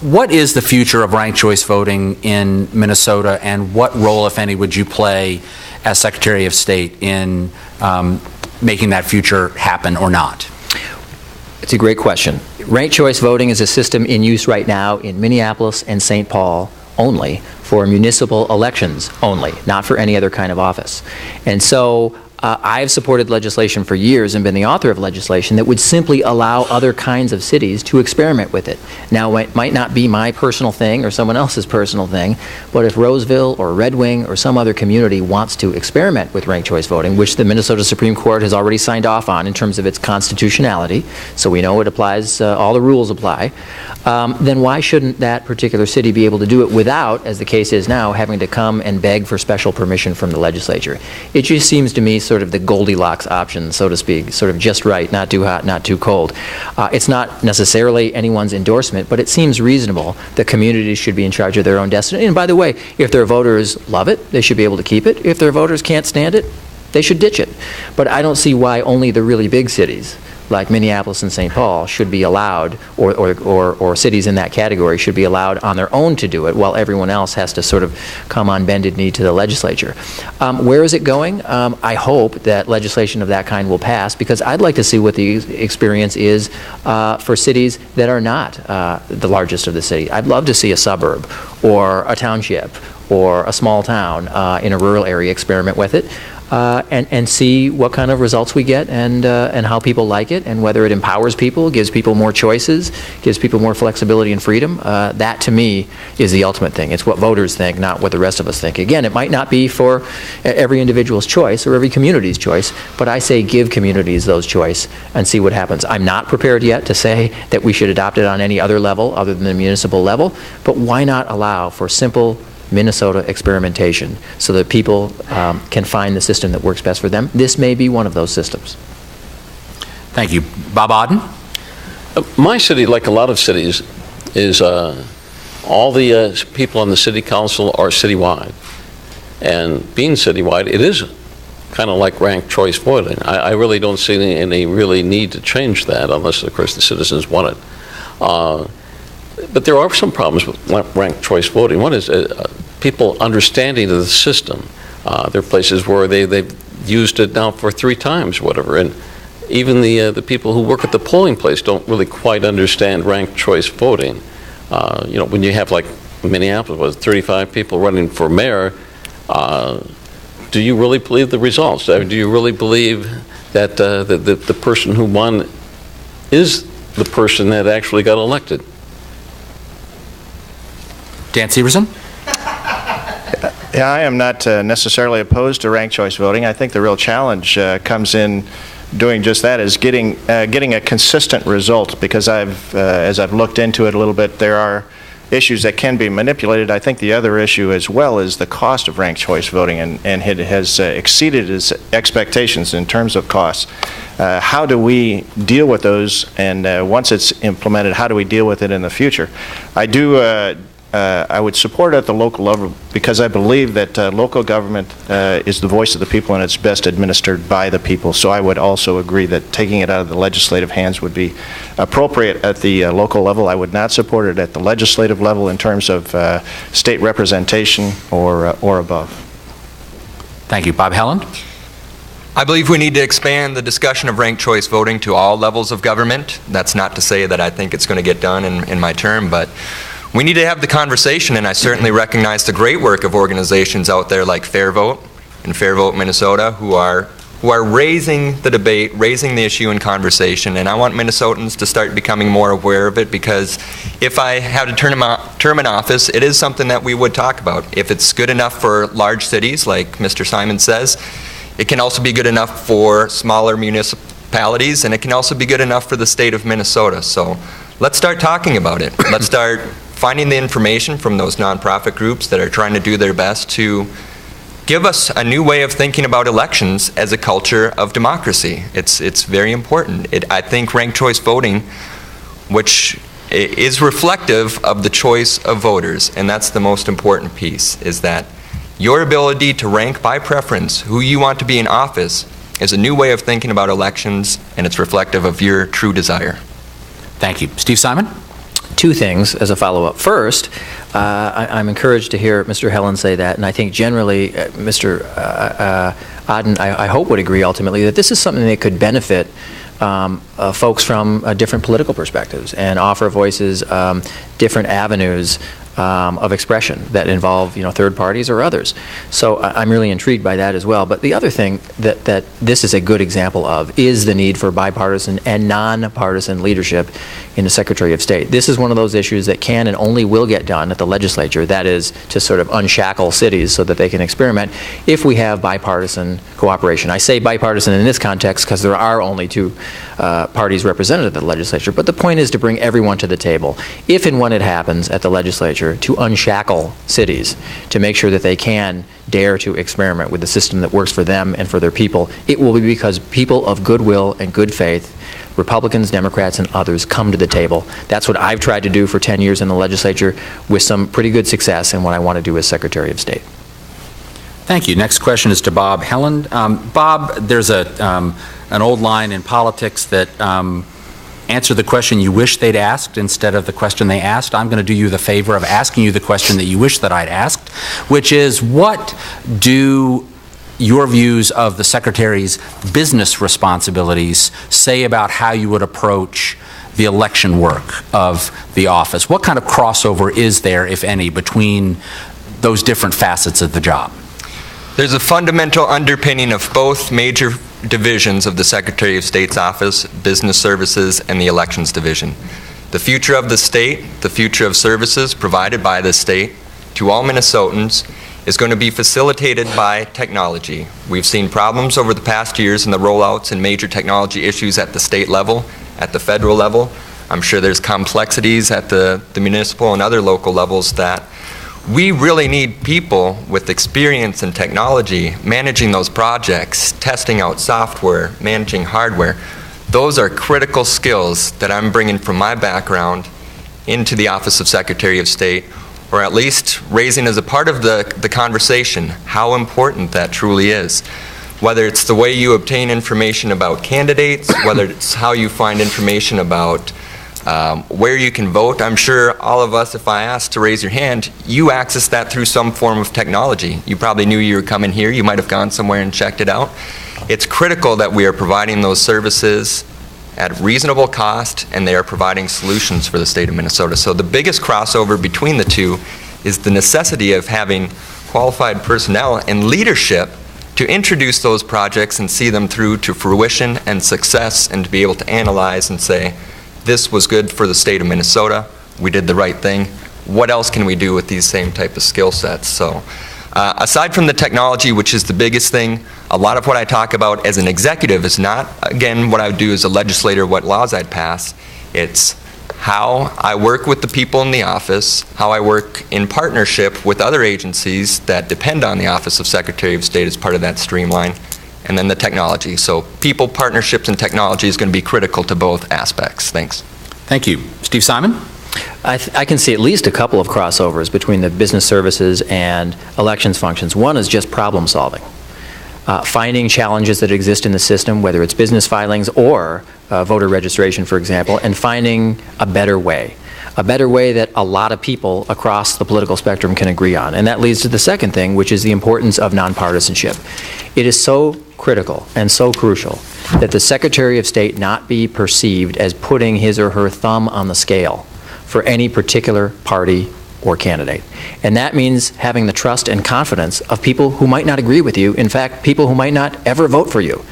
What is the future of ranked choice voting in Minnesota, and what role, if any, would you play as Secretary of State in making that future happen or not? It's a great question. Ranked choice voting is a system in use right now in Minneapolis and St. Paul only, for municipal elections only, not for any other kind of office. And so I've supported legislation for years and been the author of legislation that would simply allow other kinds of cities to experiment with it. Now, it might not be my personal thing or someone else's personal thing, but if Roseville or Red Wing or some other community wants to experiment with ranked choice voting, which the Minnesota Supreme Court has already signed off on in terms of its constitutionality, so we know it applies, all the rules apply, then why shouldn't that particular city be able to do it without, as the case is now, having to come and beg for special permission from the legislature? It just seems to me sort of the Goldilocks option, so to speak, sort of just right, not too hot, not too cold. It's not necessarily anyone's endorsement, but it seems reasonable that communities should be in charge of their own destiny. And by the way, if their voters love it, they should be able to keep it. If their voters can't stand it, they should ditch it. But I don't see why only the really big cities, like Minneapolis and St. Paul, should be allowed, or cities in that category should be allowed on their own to do it, while everyone else has to sort of come on bended knee to the legislature. Where is it going? I hope that legislation of that kind will pass, because I'd like to see what the experience is for cities that are not the largest of the city. I'd love to see a suburb or a township or a small town in a rural area experiment with it. And see what kind of results we get, and how people like it, and whether it empowers people, gives people more choices, gives people more flexibility and freedom. That, to me, is the ultimate thing. It's what voters think, not what the rest of us think. Again, it might not be for every individual's choice or every community's choice, but I say give communities those choice and see what happens. I'm not prepared yet to say that we should adopt it on any other level other than the municipal level, but why not allow for simple Minnesota experimentation so that people can find the system that works best for them? This may be one of those systems. Thank you. Bob Odden? My city, like a lot of cities, is all the people on the city council are citywide. And being citywide, it is kind of like ranked choice voting. I really don't see any really need to change that, unless, of course, the citizens want it. But there are some problems with ranked choice voting. One is people understanding of the system. There are places where they've used it now for 3 times, whatever, and even the people who work at the polling place don't really quite understand ranked choice voting. You know, when you have, like, Minneapolis, was 35 people running for mayor, do you really believe the results? Do you really believe that the person who won is the person that actually got elected? Dan Severson? Yeah, I am not necessarily opposed to ranked choice voting. I think the real challenge comes in doing just that, is getting a consistent result, because as I've looked into it a little bit, there are issues that can be manipulated. I think the other issue as well is the cost of ranked choice voting, and it has exceeded its expectations in terms of costs. How do we deal with those, and once it's implemented, how do we deal with it in the future? I would support it at the local level, because I believe that local government is the voice of the people, and it's best administered by the people. So I would also agree that taking it out of the legislative hands would be appropriate at the local level. I would not support it at the legislative level in terms of state representation or above. Thank you. Bob Helland? I believe we need to expand the discussion of ranked choice voting to all levels of government. That's not to say that I think it's going to get done in my term, but we need to have the conversation, and I certainly recognize the great work of organizations out there like Fair Vote and Fair Vote Minnesota, who are who are raising the debate, raising the issue in conversation, and I want Minnesotans to start becoming more aware of it, because if I had a term in office, it is something that we would talk about. If it's good enough for large cities, like Mr. Simon says, it can also be good enough for smaller municipalities, and it can also be good enough for the state of Minnesota. So let's start talking about it. Let's start finding the information from those nonprofit groups that are trying to do their best to give us a new way of thinking about elections as a culture of democracy. It's very important. I think ranked choice voting, which is reflective of the choice of voters, and that's the most important piece, is that your ability to rank by preference who you want to be in office is a new way of thinking about elections, and it's reflective of your true desire. Thank you. Steve Simon? Two things as a follow-up. First, I'm encouraged to hear Mr. Helland say that, and I think generally Mr. Odden, I hope, would agree ultimately that this is something that could benefit folks from different political perspectives and offer voices, different avenues of expression that involve, third parties or others. So I'm really intrigued by that as well. But the other thing that this is a good example of is the need for bipartisan and nonpartisan leadership in the Secretary of State. This is one of those issues that can and only will get done at the legislature, that is to sort of unshackle cities so that they can experiment, if we have bipartisan cooperation. I say bipartisan in this context because there are only two parties represented at the legislature, but the point is to bring everyone to the table, if and when it happens at the legislature, to unshackle cities, to make sure that they can dare to experiment with the system that works for them and for their people. It will be because people of goodwill and good faith, Republicans, Democrats, and others, come to the table. That's what I've tried to do for 10 years in the legislature with some pretty good success, and what I want to do as Secretary of State. Thank you. Next question is to Bob Helland. Bob, there's an old line in politics that answer the question you wish they'd asked instead of the question they asked. I'm going to do you the favor of asking you the question that you wish that I'd asked, which is, what do your views of the Secretary's business responsibilities say about how you would approach the election work of the office? What kind of crossover is there, if any, between those different facets of the job? There's a fundamental underpinning of both major divisions of the Secretary of State's office, Business Services and the Elections Division. The future of the state, the future of services provided by the state to all Minnesotans is going to be facilitated by technology. We've seen problems over the past years in the rollouts and major technology issues at the state level, at the federal level. I'm sure there's complexities at the municipal and other local levels that we really need people with experience in technology, managing those projects, testing out software, managing hardware. Those are critical skills that I'm bringing from my background into the Office of Secretary of State, or at least raising as a part of the conversation how important that truly is. Whether it's the way you obtain information about candidates, whether it's how you find information about where you can vote. I'm sure all of us, if I asked to raise your hand, you access that through some form of technology. You probably knew you were coming here. You might have gone somewhere and checked it out. It's critical that we are providing those services at reasonable cost, and they are providing solutions for the state of Minnesota. So the biggest crossover between the two is the necessity of having qualified personnel and leadership to introduce those projects and see them through to fruition and success, and to be able to analyze and say, this was good for the state of Minnesota, we did the right thing, what else can we do with these same type of skill sets? So aside from the technology, which is the biggest thing, a lot of what I talk about as an executive is not, again, what I would do as a legislator, what laws I'd pass. It's how I work with the people in the office, how I work in partnership with other agencies that depend on the Office of Secretary of State as part of that streamline, and then the technology. So people, partnerships, and technology is going to be critical to both aspects. Thanks. Thank you. Steve Simon? I can see at least a couple of crossovers between the business services and elections functions. One is just problem solving. Finding challenges that exist in the system, whether it's business filings or voter registration, for example, and finding a better way that a lot of people across the political spectrum can agree on. And that leads to the second thing, which is the importance of nonpartisanship. It is so critical and so crucial that the Secretary of State not be perceived as putting his or her thumb on the scale for any particular party or candidate. And that means having the trust and confidence of people who might not agree with you, in fact, people who might not ever vote for you.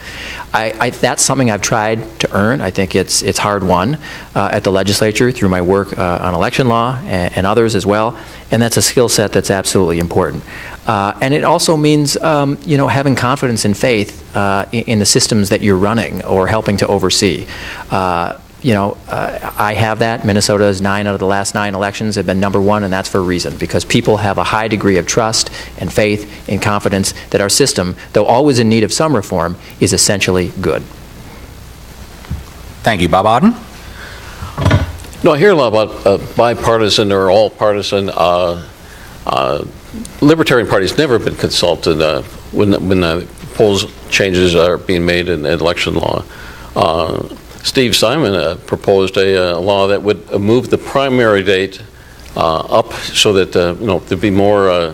That's something I've tried to earn. I think it's hard won at the legislature through my work on election law and others as well, and that's a skill set that's absolutely important. And it also means, having confidence and faith in the systems that you're running or helping to oversee. I have that. Minnesota's 9 out of the last 9 elections have been #1, and that's for a reason, because people have a high degree of trust and faith and confidence that our system, though always in need of some reform, is essentially good. Thank you. Bob Odden? No, I hear a lot about bipartisan or all-partisan. Libertarian Party's never been consulted when polls changes are being made in election law. Steve Simon proposed a law that would move the primary date up so that there'd be more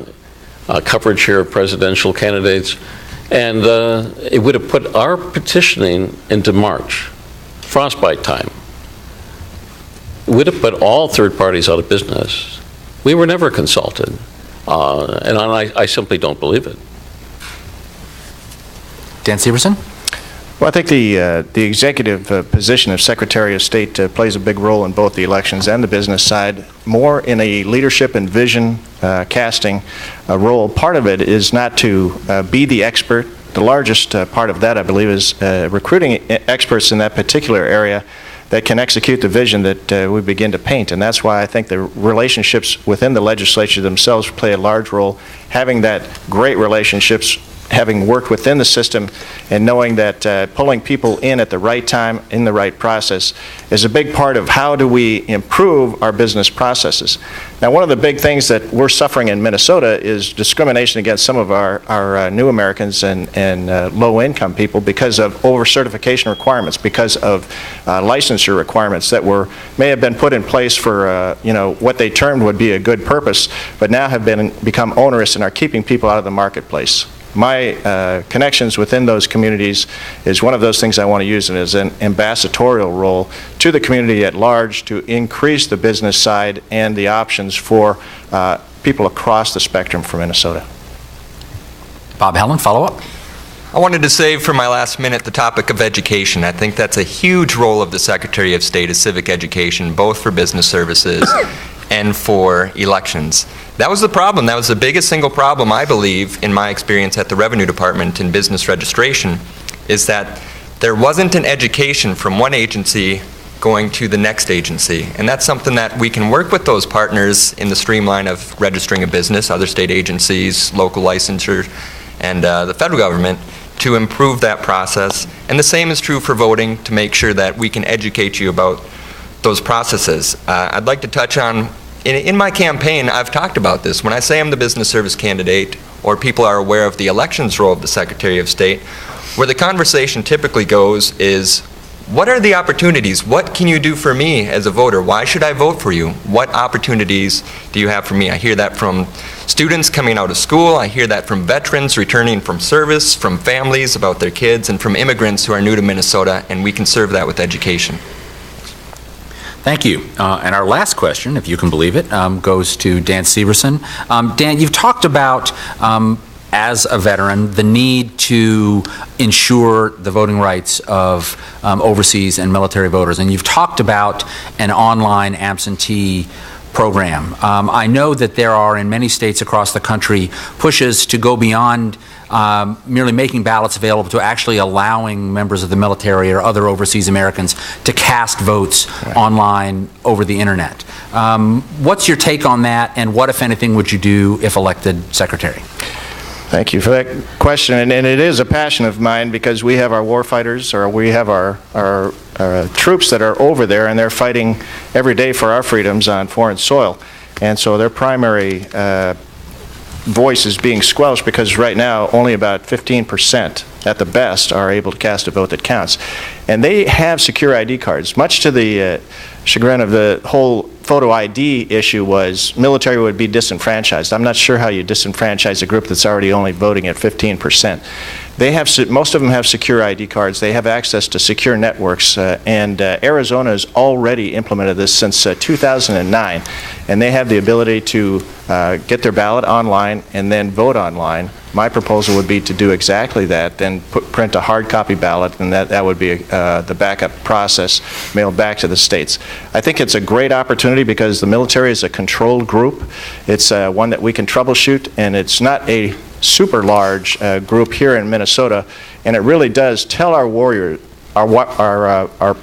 coverage here of presidential candidates, and it would have put our petitioning into March, frostbite time. It would have put all third parties out of business. We were never consulted, and I simply don't believe it. Dan Severson? Well, I think the executive position of Secretary of State plays a big role in both the elections and the business side, more in a leadership and vision casting role. Part of it is not to be the expert. The largest part of that, I believe, is recruiting experts in that particular area that can execute the vision that we begin to paint. And that's why I think the relationships within the legislature themselves play a large role. Having that great relationships, having worked within the system, and knowing that pulling people in at the right time, in the right process, is a big part of how do we improve our business processes. Now, one of the big things that we're suffering in Minnesota is discrimination against some of our new Americans and low-income people because of over-certification requirements, because of licensure requirements that may have been put in place for what they termed would be a good purpose, but now have become onerous and are keeping people out of the marketplace. My connections within those communities is one of those things I want to use as an ambassadorial role to the community at large to increase the business side and the options for people across the spectrum for Minnesota. Bob Helland, follow-up? I wanted to save for my last minute the topic of education. I think that's a huge role of the Secretary of State is civic education, both for business services and for elections. That was the problem. That was the biggest single problem, I believe, in my experience at the Revenue Department in business registration, is that there wasn't an education from one agency going to the next agency. And that's something that we can work with those partners in the streamline of registering a business, other state agencies, local licensure, and the federal government to improve that process. And the same is true for voting, to make sure that we can educate you about those processes. I'd like to touch on, in my campaign, I've talked about this. When I say I'm the business service candidate, or people are aware of the elections role of the Secretary of State, where the conversation typically goes is, what are the opportunities? What can you do for me as a voter? Why should I vote for you? What opportunities do you have for me? I hear that from students coming out of school. I hear that from veterans returning from service, from families about their kids, and from immigrants who are new to Minnesota, and we can serve that with education. Thank you. And our last question, if you can believe it, goes to Dan Severson. Dan, you've talked about, as a veteran, the need to ensure the voting rights of overseas and military voters, and you've talked about an online absentee program. I know that there are in many states across the country pushes to go beyond merely making ballots available to actually allowing members of the military or other overseas Americans to cast votes online over the internet. What's your take on that, and what, if anything, would you do if elected Secretary? Thank you for that question, and it is a passion of mine because we have our war fighters, or we have our troops that are over there, and they're fighting every day for our freedoms on foreign soil, and so their primary voice is being squelched because right now only about 15% at the best are able to cast a vote that counts. And they have secure ID cards, much to the chagrin of the whole photo ID issue was military would be disenfranchised. I'm not sure how you disenfranchise a group that's already only voting at 15%. They have, most of them have secure ID cards. They have access to secure networks, and Arizona has already implemented this since 2009, and they have the ability to get their ballot online and then vote online. My proposal would be to do exactly that, then print a hard copy ballot, and that would be the backup process mailed back to the states. I think it's a great opportunity because the military is a controlled group. It's one that we can troubleshoot, and it's not a super large group here in Minnesota, and it really does tell our warriors, our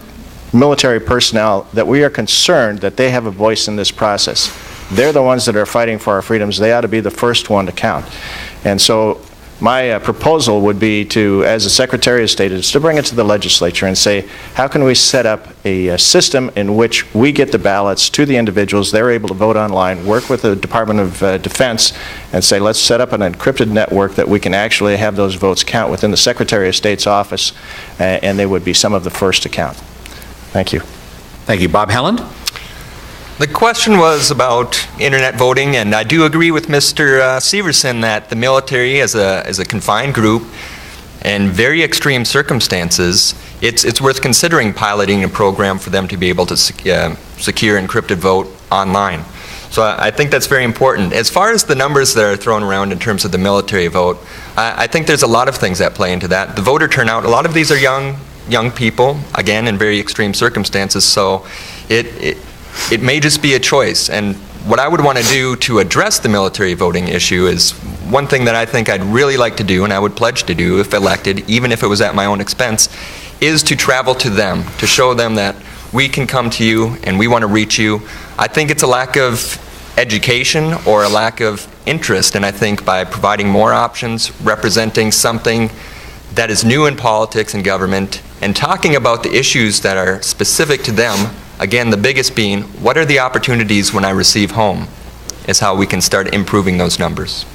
military personnel, that we are concerned that they have a voice in this process. They're the ones that are fighting for our freedoms. They ought to be the first one to count. And so my proposal would be to, as the Secretary of State, is to bring it to the legislature and say, how can we set up a system in which we get the ballots to the individuals, they're able to vote online, work with the Department of Defense, and say, let's set up an encrypted network that we can actually have those votes count within the Secretary of State's office, and they would be some of the first to count. Thank you. Thank you. Bob Helland? The question was about internet voting, and I do agree with Mr. Severson that the military, as a confined group, in very extreme circumstances, it's worth considering piloting a program for them to be able to secure encrypted vote online. So I think that's very important. As far as the numbers that are thrown around in terms of the military vote, I think there's a lot of things that play into that. The voter turnout, a lot of these are young people, again, in very extreme circumstances, so it may just be a choice. And what I would want to do to address the military voting issue is one thing that I think I'd really like to do, and I would pledge to do if elected, even if it was at my own expense, is to travel to them, to show them that we can come to you and we want to reach you. I think it's a lack of education or a lack of interest, and I think by providing more options, representing something that is new in politics and government, and talking about the issues that are specific to them. Again, the biggest being, what are the opportunities when I receive home, is how we can start improving those numbers.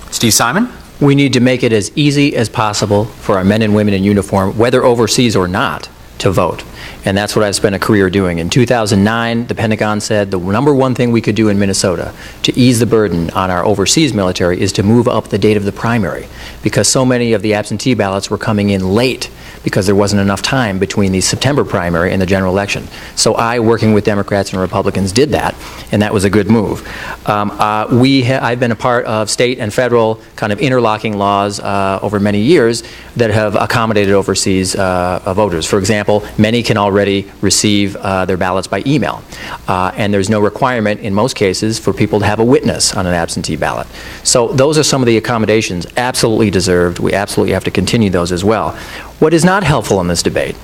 Steve Simon? We need to make it as easy as possible for our men and women in uniform, whether overseas or not, to vote. And that's what I've spent a career doing. In 2009, the Pentagon said the number one thing we could do in Minnesota to ease the burden on our overseas military is to move up the date of the primary, because so many of the absentee ballots were coming in late because there wasn't enough time between the September primary and the general election. So I, working with Democrats and Republicans, did that, and that was a good move. I've been a part of state and federal kind of interlocking laws over many years that have accommodated overseas voters. For example, many can already receive their ballots by email, and there's no requirement in most cases for people to have a witness on an absentee ballot. So those are some of the accommodations absolutely deserved. We absolutely have to continue those as well. What is not helpful in this debate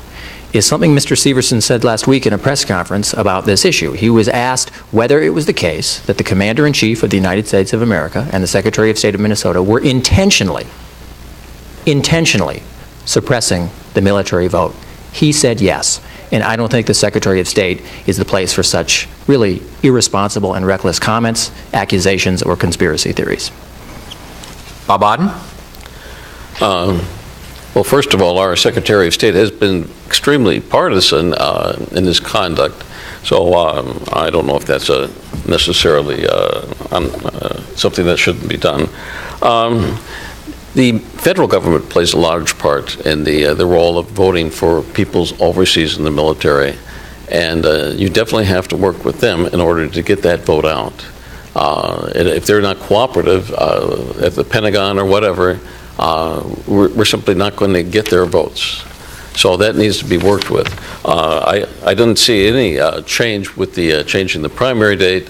is something Mr. Severson said last week in a press conference about this issue. He was asked whether it was the case that the Commander-in-Chief of the United States of America and the Secretary of State of Minnesota were intentionally suppressing the military vote. He said yes, and I don't think the Secretary of State is the place for such really irresponsible and reckless comments, accusations, or conspiracy theories. Bob Odden? Well, first of all, our Secretary of State has been extremely partisan in his conduct, so I don't know if that's necessarily something that shouldn't be done. The federal government plays a large part in the role of voting for people's overseas in the military, and you definitely have to work with them in order to get that vote out. And if they're not cooperative at the Pentagon or whatever, we're simply not going to get their votes. So that needs to be worked with. I didn't see any change with the changing the primary date,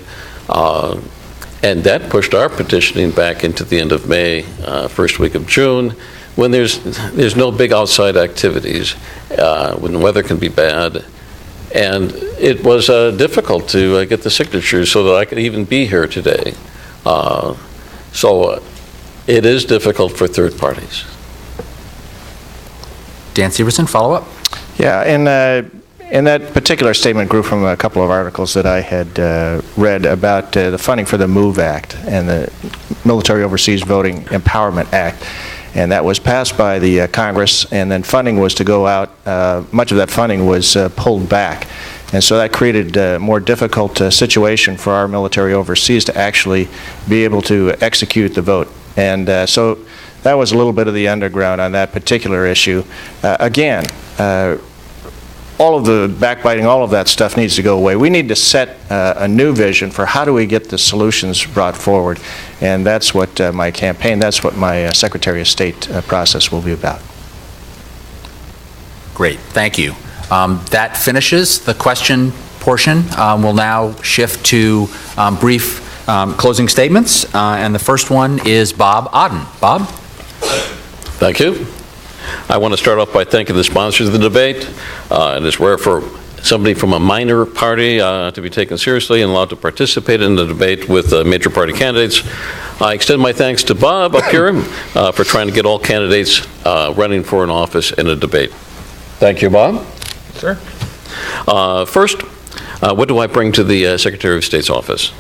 and that pushed our petitioning back into the end of May, first week of June, when there's no big outside activities, when the weather can be bad. And it was difficult to get the signatures so that I could even be here today. So it is difficult for third parties. Dan Severson, follow-up? Yeah, and that particular statement grew from a couple of articles that I had read about the funding for the MOVE Act and the Military Overseas Voting Empowerment Act. And that was passed by the Congress, and then funding was to go out. Much of that funding was pulled back. And so that created a more difficult situation for our military overseas to actually be able to execute the vote. And so that was a little bit of the underground on that particular issue. Again, all of the backbiting, all of that stuff needs to go away. We need to set a new vision for how do we get the solutions brought forward. And that's what my campaign, that's what my Secretary of State process will be about. Great, thank you. That finishes the question portion. We'll now shift to brief closing statements. And the first one is Bob Odden. Bob? Thank you. I want to start off by thanking the sponsors of the debate. It is rare for somebody from a minor party to be taken seriously and allowed to participate in the debate with major party candidates. I extend my thanks to Bob up here for trying to get all candidates running for an office in a debate. Thank you, Bob. Sure. First, what do I bring to the Secretary of State's office?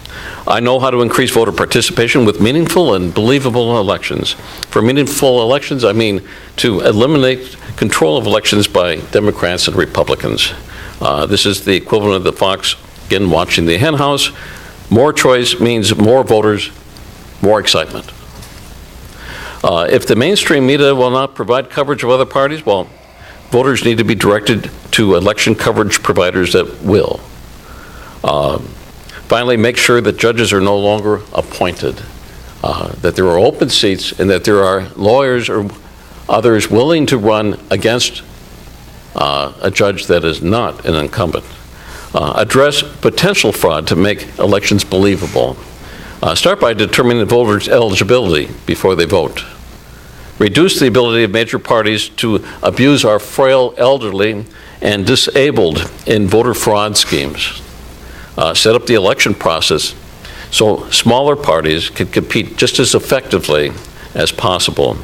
I know how to increase voter participation with meaningful and believable elections. For meaningful elections, I mean to eliminate control of elections by Democrats and Republicans. This is the equivalent of the fox, again, watching the hen house. More choice means more voters, more excitement. If the mainstream media will not provide coverage of other parties, well, voters need to be directed to election coverage providers that will. Finally, make sure that judges are no longer appointed, that there are open seats, and that there are lawyers or others willing to run against a judge that is not an incumbent. Address potential fraud to make elections believable. Start by determining the voters' eligibility before they vote. Reduce the ability of major parties to abuse our frail elderly and disabled in voter fraud schemes. Set up the election process so smaller parties can compete just as effectively as possible.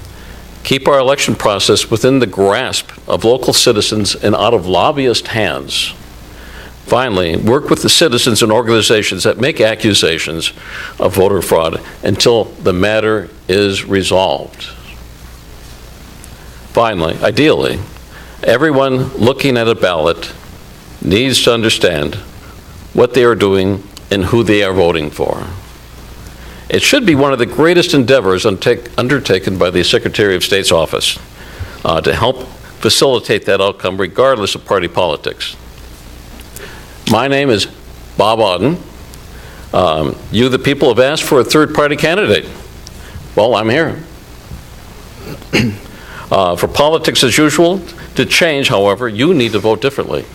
Keep our election process within the grasp of local citizens and out of lobbyist hands. Finally, work with the citizens and organizations that make accusations of voter fraud until the matter is resolved. Finally, ideally, everyone looking at a ballot needs to understand what they are doing and who they are voting for. It should be one of the greatest endeavors undertaken by the Secretary of State's office to help facilitate that outcome regardless of party politics. My name is Bob Odden. You, the people, have asked for a third-party candidate. Well, I'm here. For politics as usual to change, however, you need to vote differently.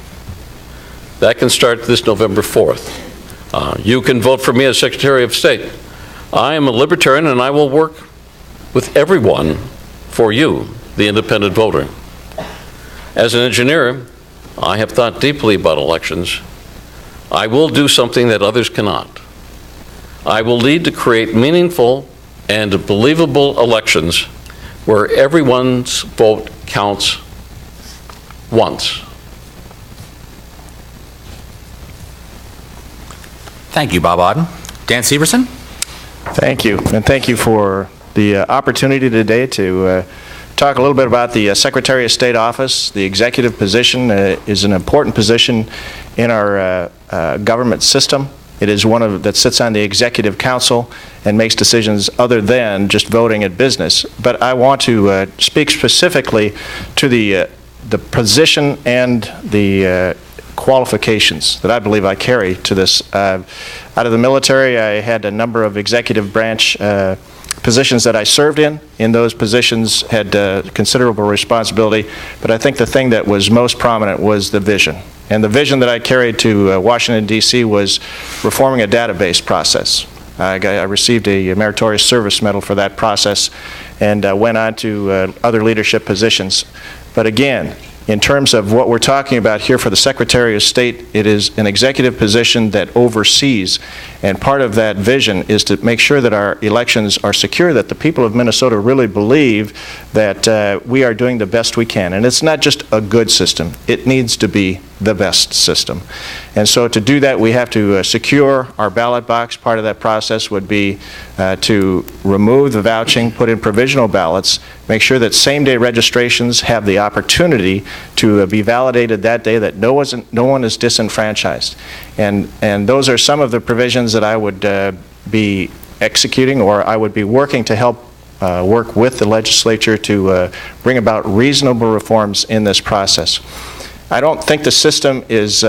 That can start this November 4th. You can vote for me as Secretary of State. I am a libertarian and I will work with everyone for you, the independent voter. As an engineer, I have thought deeply about elections. I will do something that others cannot. I will lead to create meaningful and believable elections where everyone's vote counts once. Thank you, Bob Odden. Dan Severson? Thank you, and thank you for the opportunity today to talk a little bit about the Secretary of State office. The executive position is an important position in our government system. It is one that sits on the Executive Council and makes decisions other than just voting at business. But I want to speak specifically to the position and the qualifications that I believe I carry to this. Out of the military, I had a number of executive branch positions that I served in. In those positions, had considerable responsibility, but I think the thing that was most prominent was the vision. And the vision that I carried to Washington, D.C. was reforming a database process. I received a Meritorious Service Medal for that process and went on to other leadership positions. But again, in terms of what we're talking about here for the Secretary of State, it is an executive position that oversees, and part of that vision is to make sure that our elections are secure, that the people of Minnesota really believe that we are doing the best we can. And it's not just a good system, it needs to be the best system. And so to do that, we have to secure our ballot box. Part of that process would be to remove the vouching, put in provisional ballots, make sure that same-day registrations have the opportunity to be validated that day, that no one is disenfranchised. And those are some of the provisions that I would be executing, or I would be working to help work with the legislature to bring about reasonable reforms in this process. I don't think the system is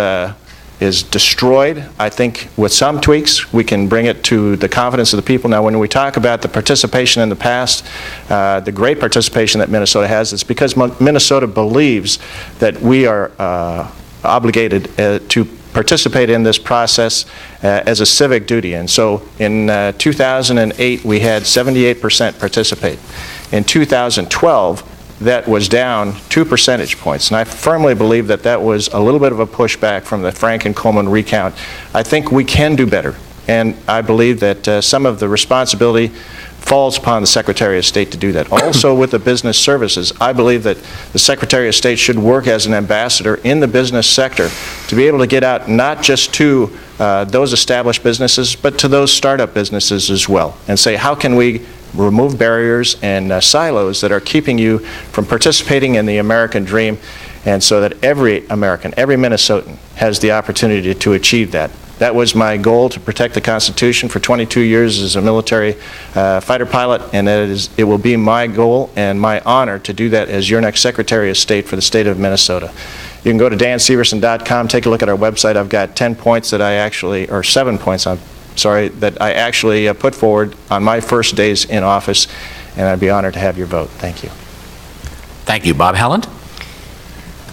destroyed. I think with some tweaks, we can bring it to the confidence of the people. Now, when we talk about the participation in the past, the great participation that Minnesota has, it's because Minnesota believes that we are obligated to participate in this process as a civic duty. And so in 2008, we had 78% participate. In 2012, that was down 2 percentage points. And I firmly believe that that was a little bit of a pushback from the Frank and Coleman recount. I think we can do better. And I believe that some of the responsibility falls upon the Secretary of State to do that. Also with the business services, I believe that the Secretary of State should work as an ambassador in the business sector to be able to get out not just to those established businesses, but to those startup businesses as well, and say, how can we remove barriers and silos that are keeping you from participating in the American dream, and so that every American, every Minnesotan has the opportunity to achieve that. That was my goal, to protect the Constitution for 22 years as a military fighter pilot, and it will be my goal and my honor to do that as your next Secretary of State for the state of Minnesota. You can go to danseverson.com, take a look at our website. I've got 10 points that I actually, or 7 points, that I actually put forward on my first days in office, and I'd be honored to have your vote. Thank you. Thank you. Bob Helland?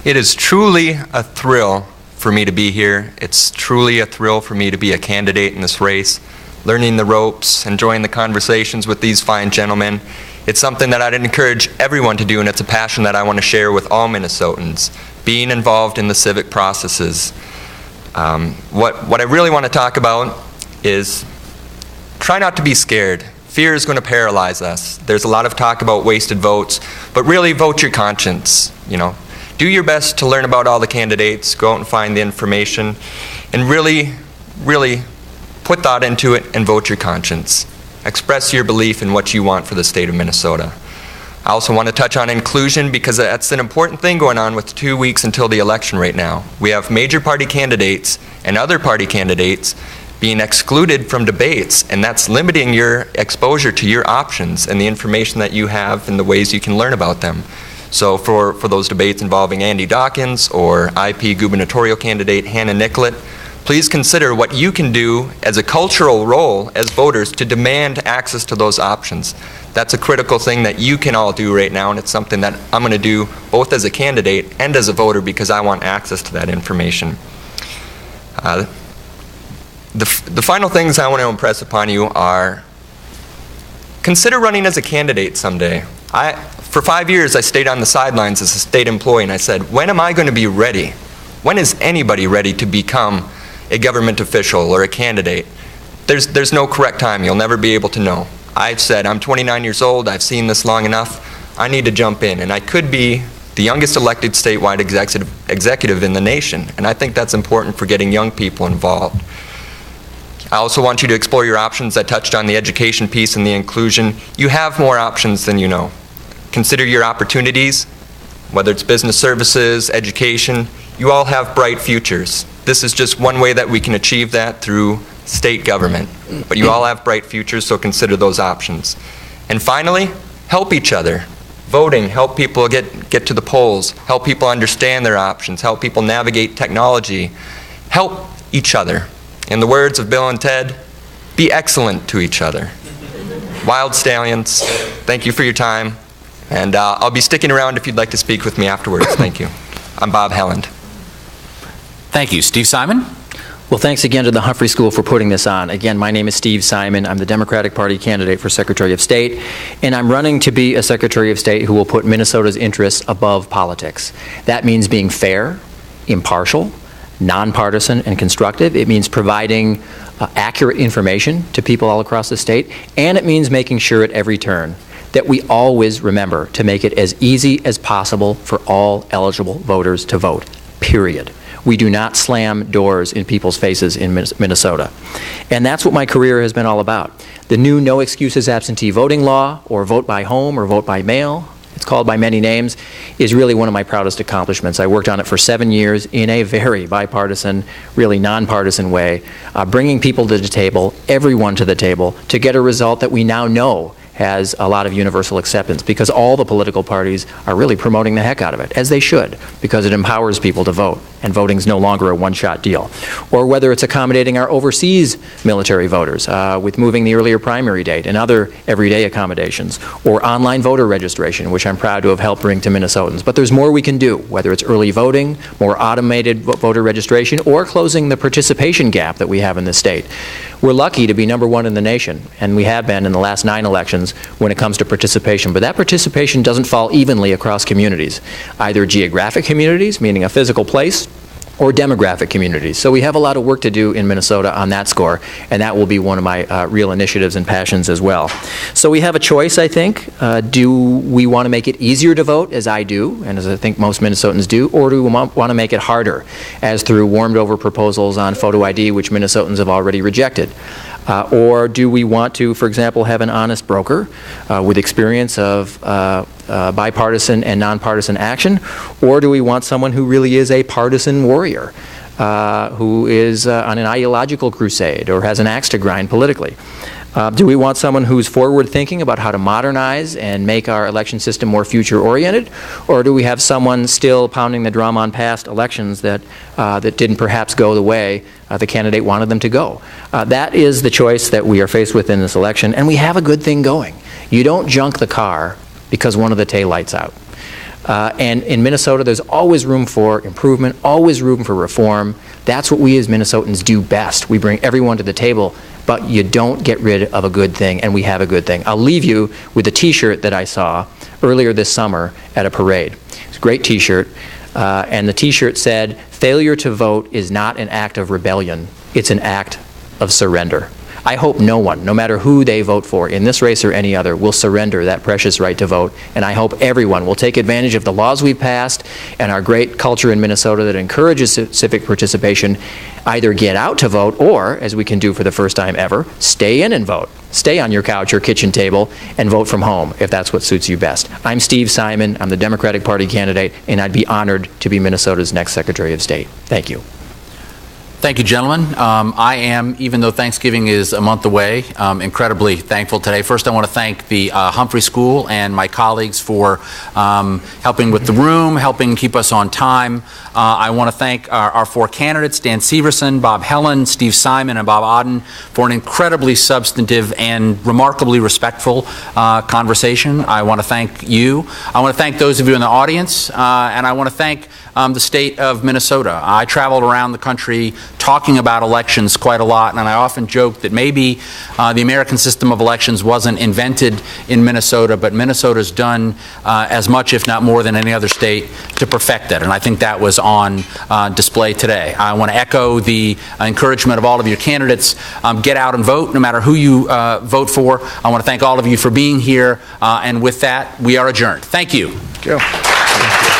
It is truly a thrill for me to be here. It's truly a thrill for me to be a candidate in this race, learning the ropes, enjoying the conversations with these fine gentlemen. It's something that I'd encourage everyone to do, and it's a passion that I want to share with all Minnesotans, being involved in the civic processes. What I really want to talk about is try not to be scared. Fear is going to paralyze us. There's a lot of talk about wasted votes, but really vote your conscience. Do your best to learn about all the candidates, go out and find the information, and really, really put thought into it and vote your conscience. Express your belief in what you want for the state of Minnesota. I also want to touch on inclusion, because that's an important thing going on with 2 weeks until the election right now. We have major party candidates and other party candidates being excluded from debates, and that's limiting your exposure to your options and the information that you have and the ways you can learn about them. So for those debates involving Andy Dawkins or IP gubernatorial candidate Hannah Nicollet, please consider what you can do as a cultural role as voters to demand access to those options. That's a critical thing that you can all do right now, and it's something that I'm going to do both as a candidate and as a voter, because I want access to that information. The final things I want to impress upon you are, consider running as a candidate someday. For 5 years, I stayed on the sidelines as a state employee, and I said, when am I going to be ready? When is anybody ready to become a government official or a candidate? There's no correct time. You'll never be able to know. I've said, I'm 29 years old. I've seen this long enough. I need to jump in, and I could be the youngest elected statewide executive in the nation, and I think that's important for getting young people involved. I also want you to explore your options. I touched on the education piece and the inclusion. You have more options than you know. Consider your opportunities, whether it's business services, education. You all have bright futures. This is just one way that we can achieve that, through state government. But you all have bright futures, so consider those options. And finally, help each other. Voting, help people get to the polls, help people understand their options, help people navigate technology. Help each other. In the words of Bill and Ted, be excellent to each other. Wild Stallions, thank you for your time. And I'll be sticking around if you'd like to speak with me afterwards. Thank you. I'm Bob Helland. Thank you. Steve Simon? Well, thanks again to the Humphrey School for putting this on. Again, my name is Steve Simon. I'm the Democratic Party candidate for Secretary of State, and I'm running to be a Secretary of State who will put Minnesota's interests above politics. That means being fair, impartial, nonpartisan, and constructive. It means providing accurate information to people all across the state, and it means making sure at every turn that we always remember to make it as easy as possible for all eligible voters to vote, period. We do not slam doors in people's faces in Minnesota. And that's what my career has been all about. The new no excuses absentee voting law, or vote by home or vote by mail, it's called by many names, is really one of my proudest accomplishments. I worked on it for 7 years in a very bipartisan, really nonpartisan way, bringing people to the table, everyone to the table, to get a result that we now know has a lot of universal acceptance, because all the political parties are really promoting the heck out of it, as they should, because it empowers people to vote, and voting is no longer a one-shot deal. Or whether it's accommodating our overseas military voters with moving the earlier primary date and other everyday accommodations, or online voter registration, which I'm proud to have helped bring to Minnesotans. But there's more we can do, whether it's early voting, more automated voter registration, or closing the participation gap that we have in this state. We're lucky to be #1 in the nation, and we have been in the last 9 elections when it comes to participation. But that participation doesn't fall evenly across communities, either geographic communities, meaning a physical place, or demographic communities. So we have a lot of work to do in Minnesota on that score, and that will be one of my real initiatives and passions as well. So we have a choice, I think. Do we want to make it easier to vote, as I do, and as I think most Minnesotans do, or do we want to make it harder, as through warmed-over proposals on photo ID, which Minnesotans have already rejected? Or do we want to, for example, have an honest broker with experience of bipartisan and nonpartisan action? Or do we want someone who really is a partisan warrior, who is on an ideological crusade or has an axe to grind politically? Do we want someone who's forward-thinking about how to modernize and make our election system more future-oriented? Or do we have someone still pounding the drum on past elections that didn't perhaps go the way the candidate wanted them to go? That is the choice that we are faced with in this election, and we have a good thing going. You don't junk the car because one of the taillights out. And in Minnesota, there's always room for improvement, always room for reform. That's what we as Minnesotans do best. We bring everyone to the table, but you don't get rid of a good thing, and we have a good thing. I'll leave you with a T-shirt that I saw earlier this summer at a parade. It's a great T-shirt, and the T-shirt said, "Failure to vote is not an act of rebellion, it's an act of surrender." I hope no one, no matter who they vote for in this race or any other, will surrender that precious right to vote. And I hope everyone will take advantage of the laws we've passed and our great culture in Minnesota that encourages civic participation, either get out to vote or, as we can do for the first time ever, stay in and vote. Stay on your couch or kitchen table and vote from home if that's what suits you best. I'm Steve Simon. I'm the Democratic Party candidate, and I'd be honored to be Minnesota's next Secretary of State. Thank you. Thank you, gentlemen. I am, even though Thanksgiving is a month away, incredibly thankful today. First, I want to thank the Humphrey School and my colleagues for helping with the room, helping keep us on time. I want to thank our 4 candidates, Dan Severson, Bob Helland, Steve Simon, and Bob Odden, for an incredibly substantive and remarkably respectful conversation. I want to thank you. I want to thank those of you in the audience, and I want to thank the state of Minnesota. I traveled around the country talking about elections quite a lot, and I often joke that maybe the American system of elections wasn't invented in Minnesota, but Minnesota's done as much, if not more, than any other state to perfect it, and I think that was on display today. I want to echo the encouragement of all of your candidates. Get out and vote, no matter who you vote for. I want to thank all of you for being here, and with that, we are adjourned. Thank you. Thank you.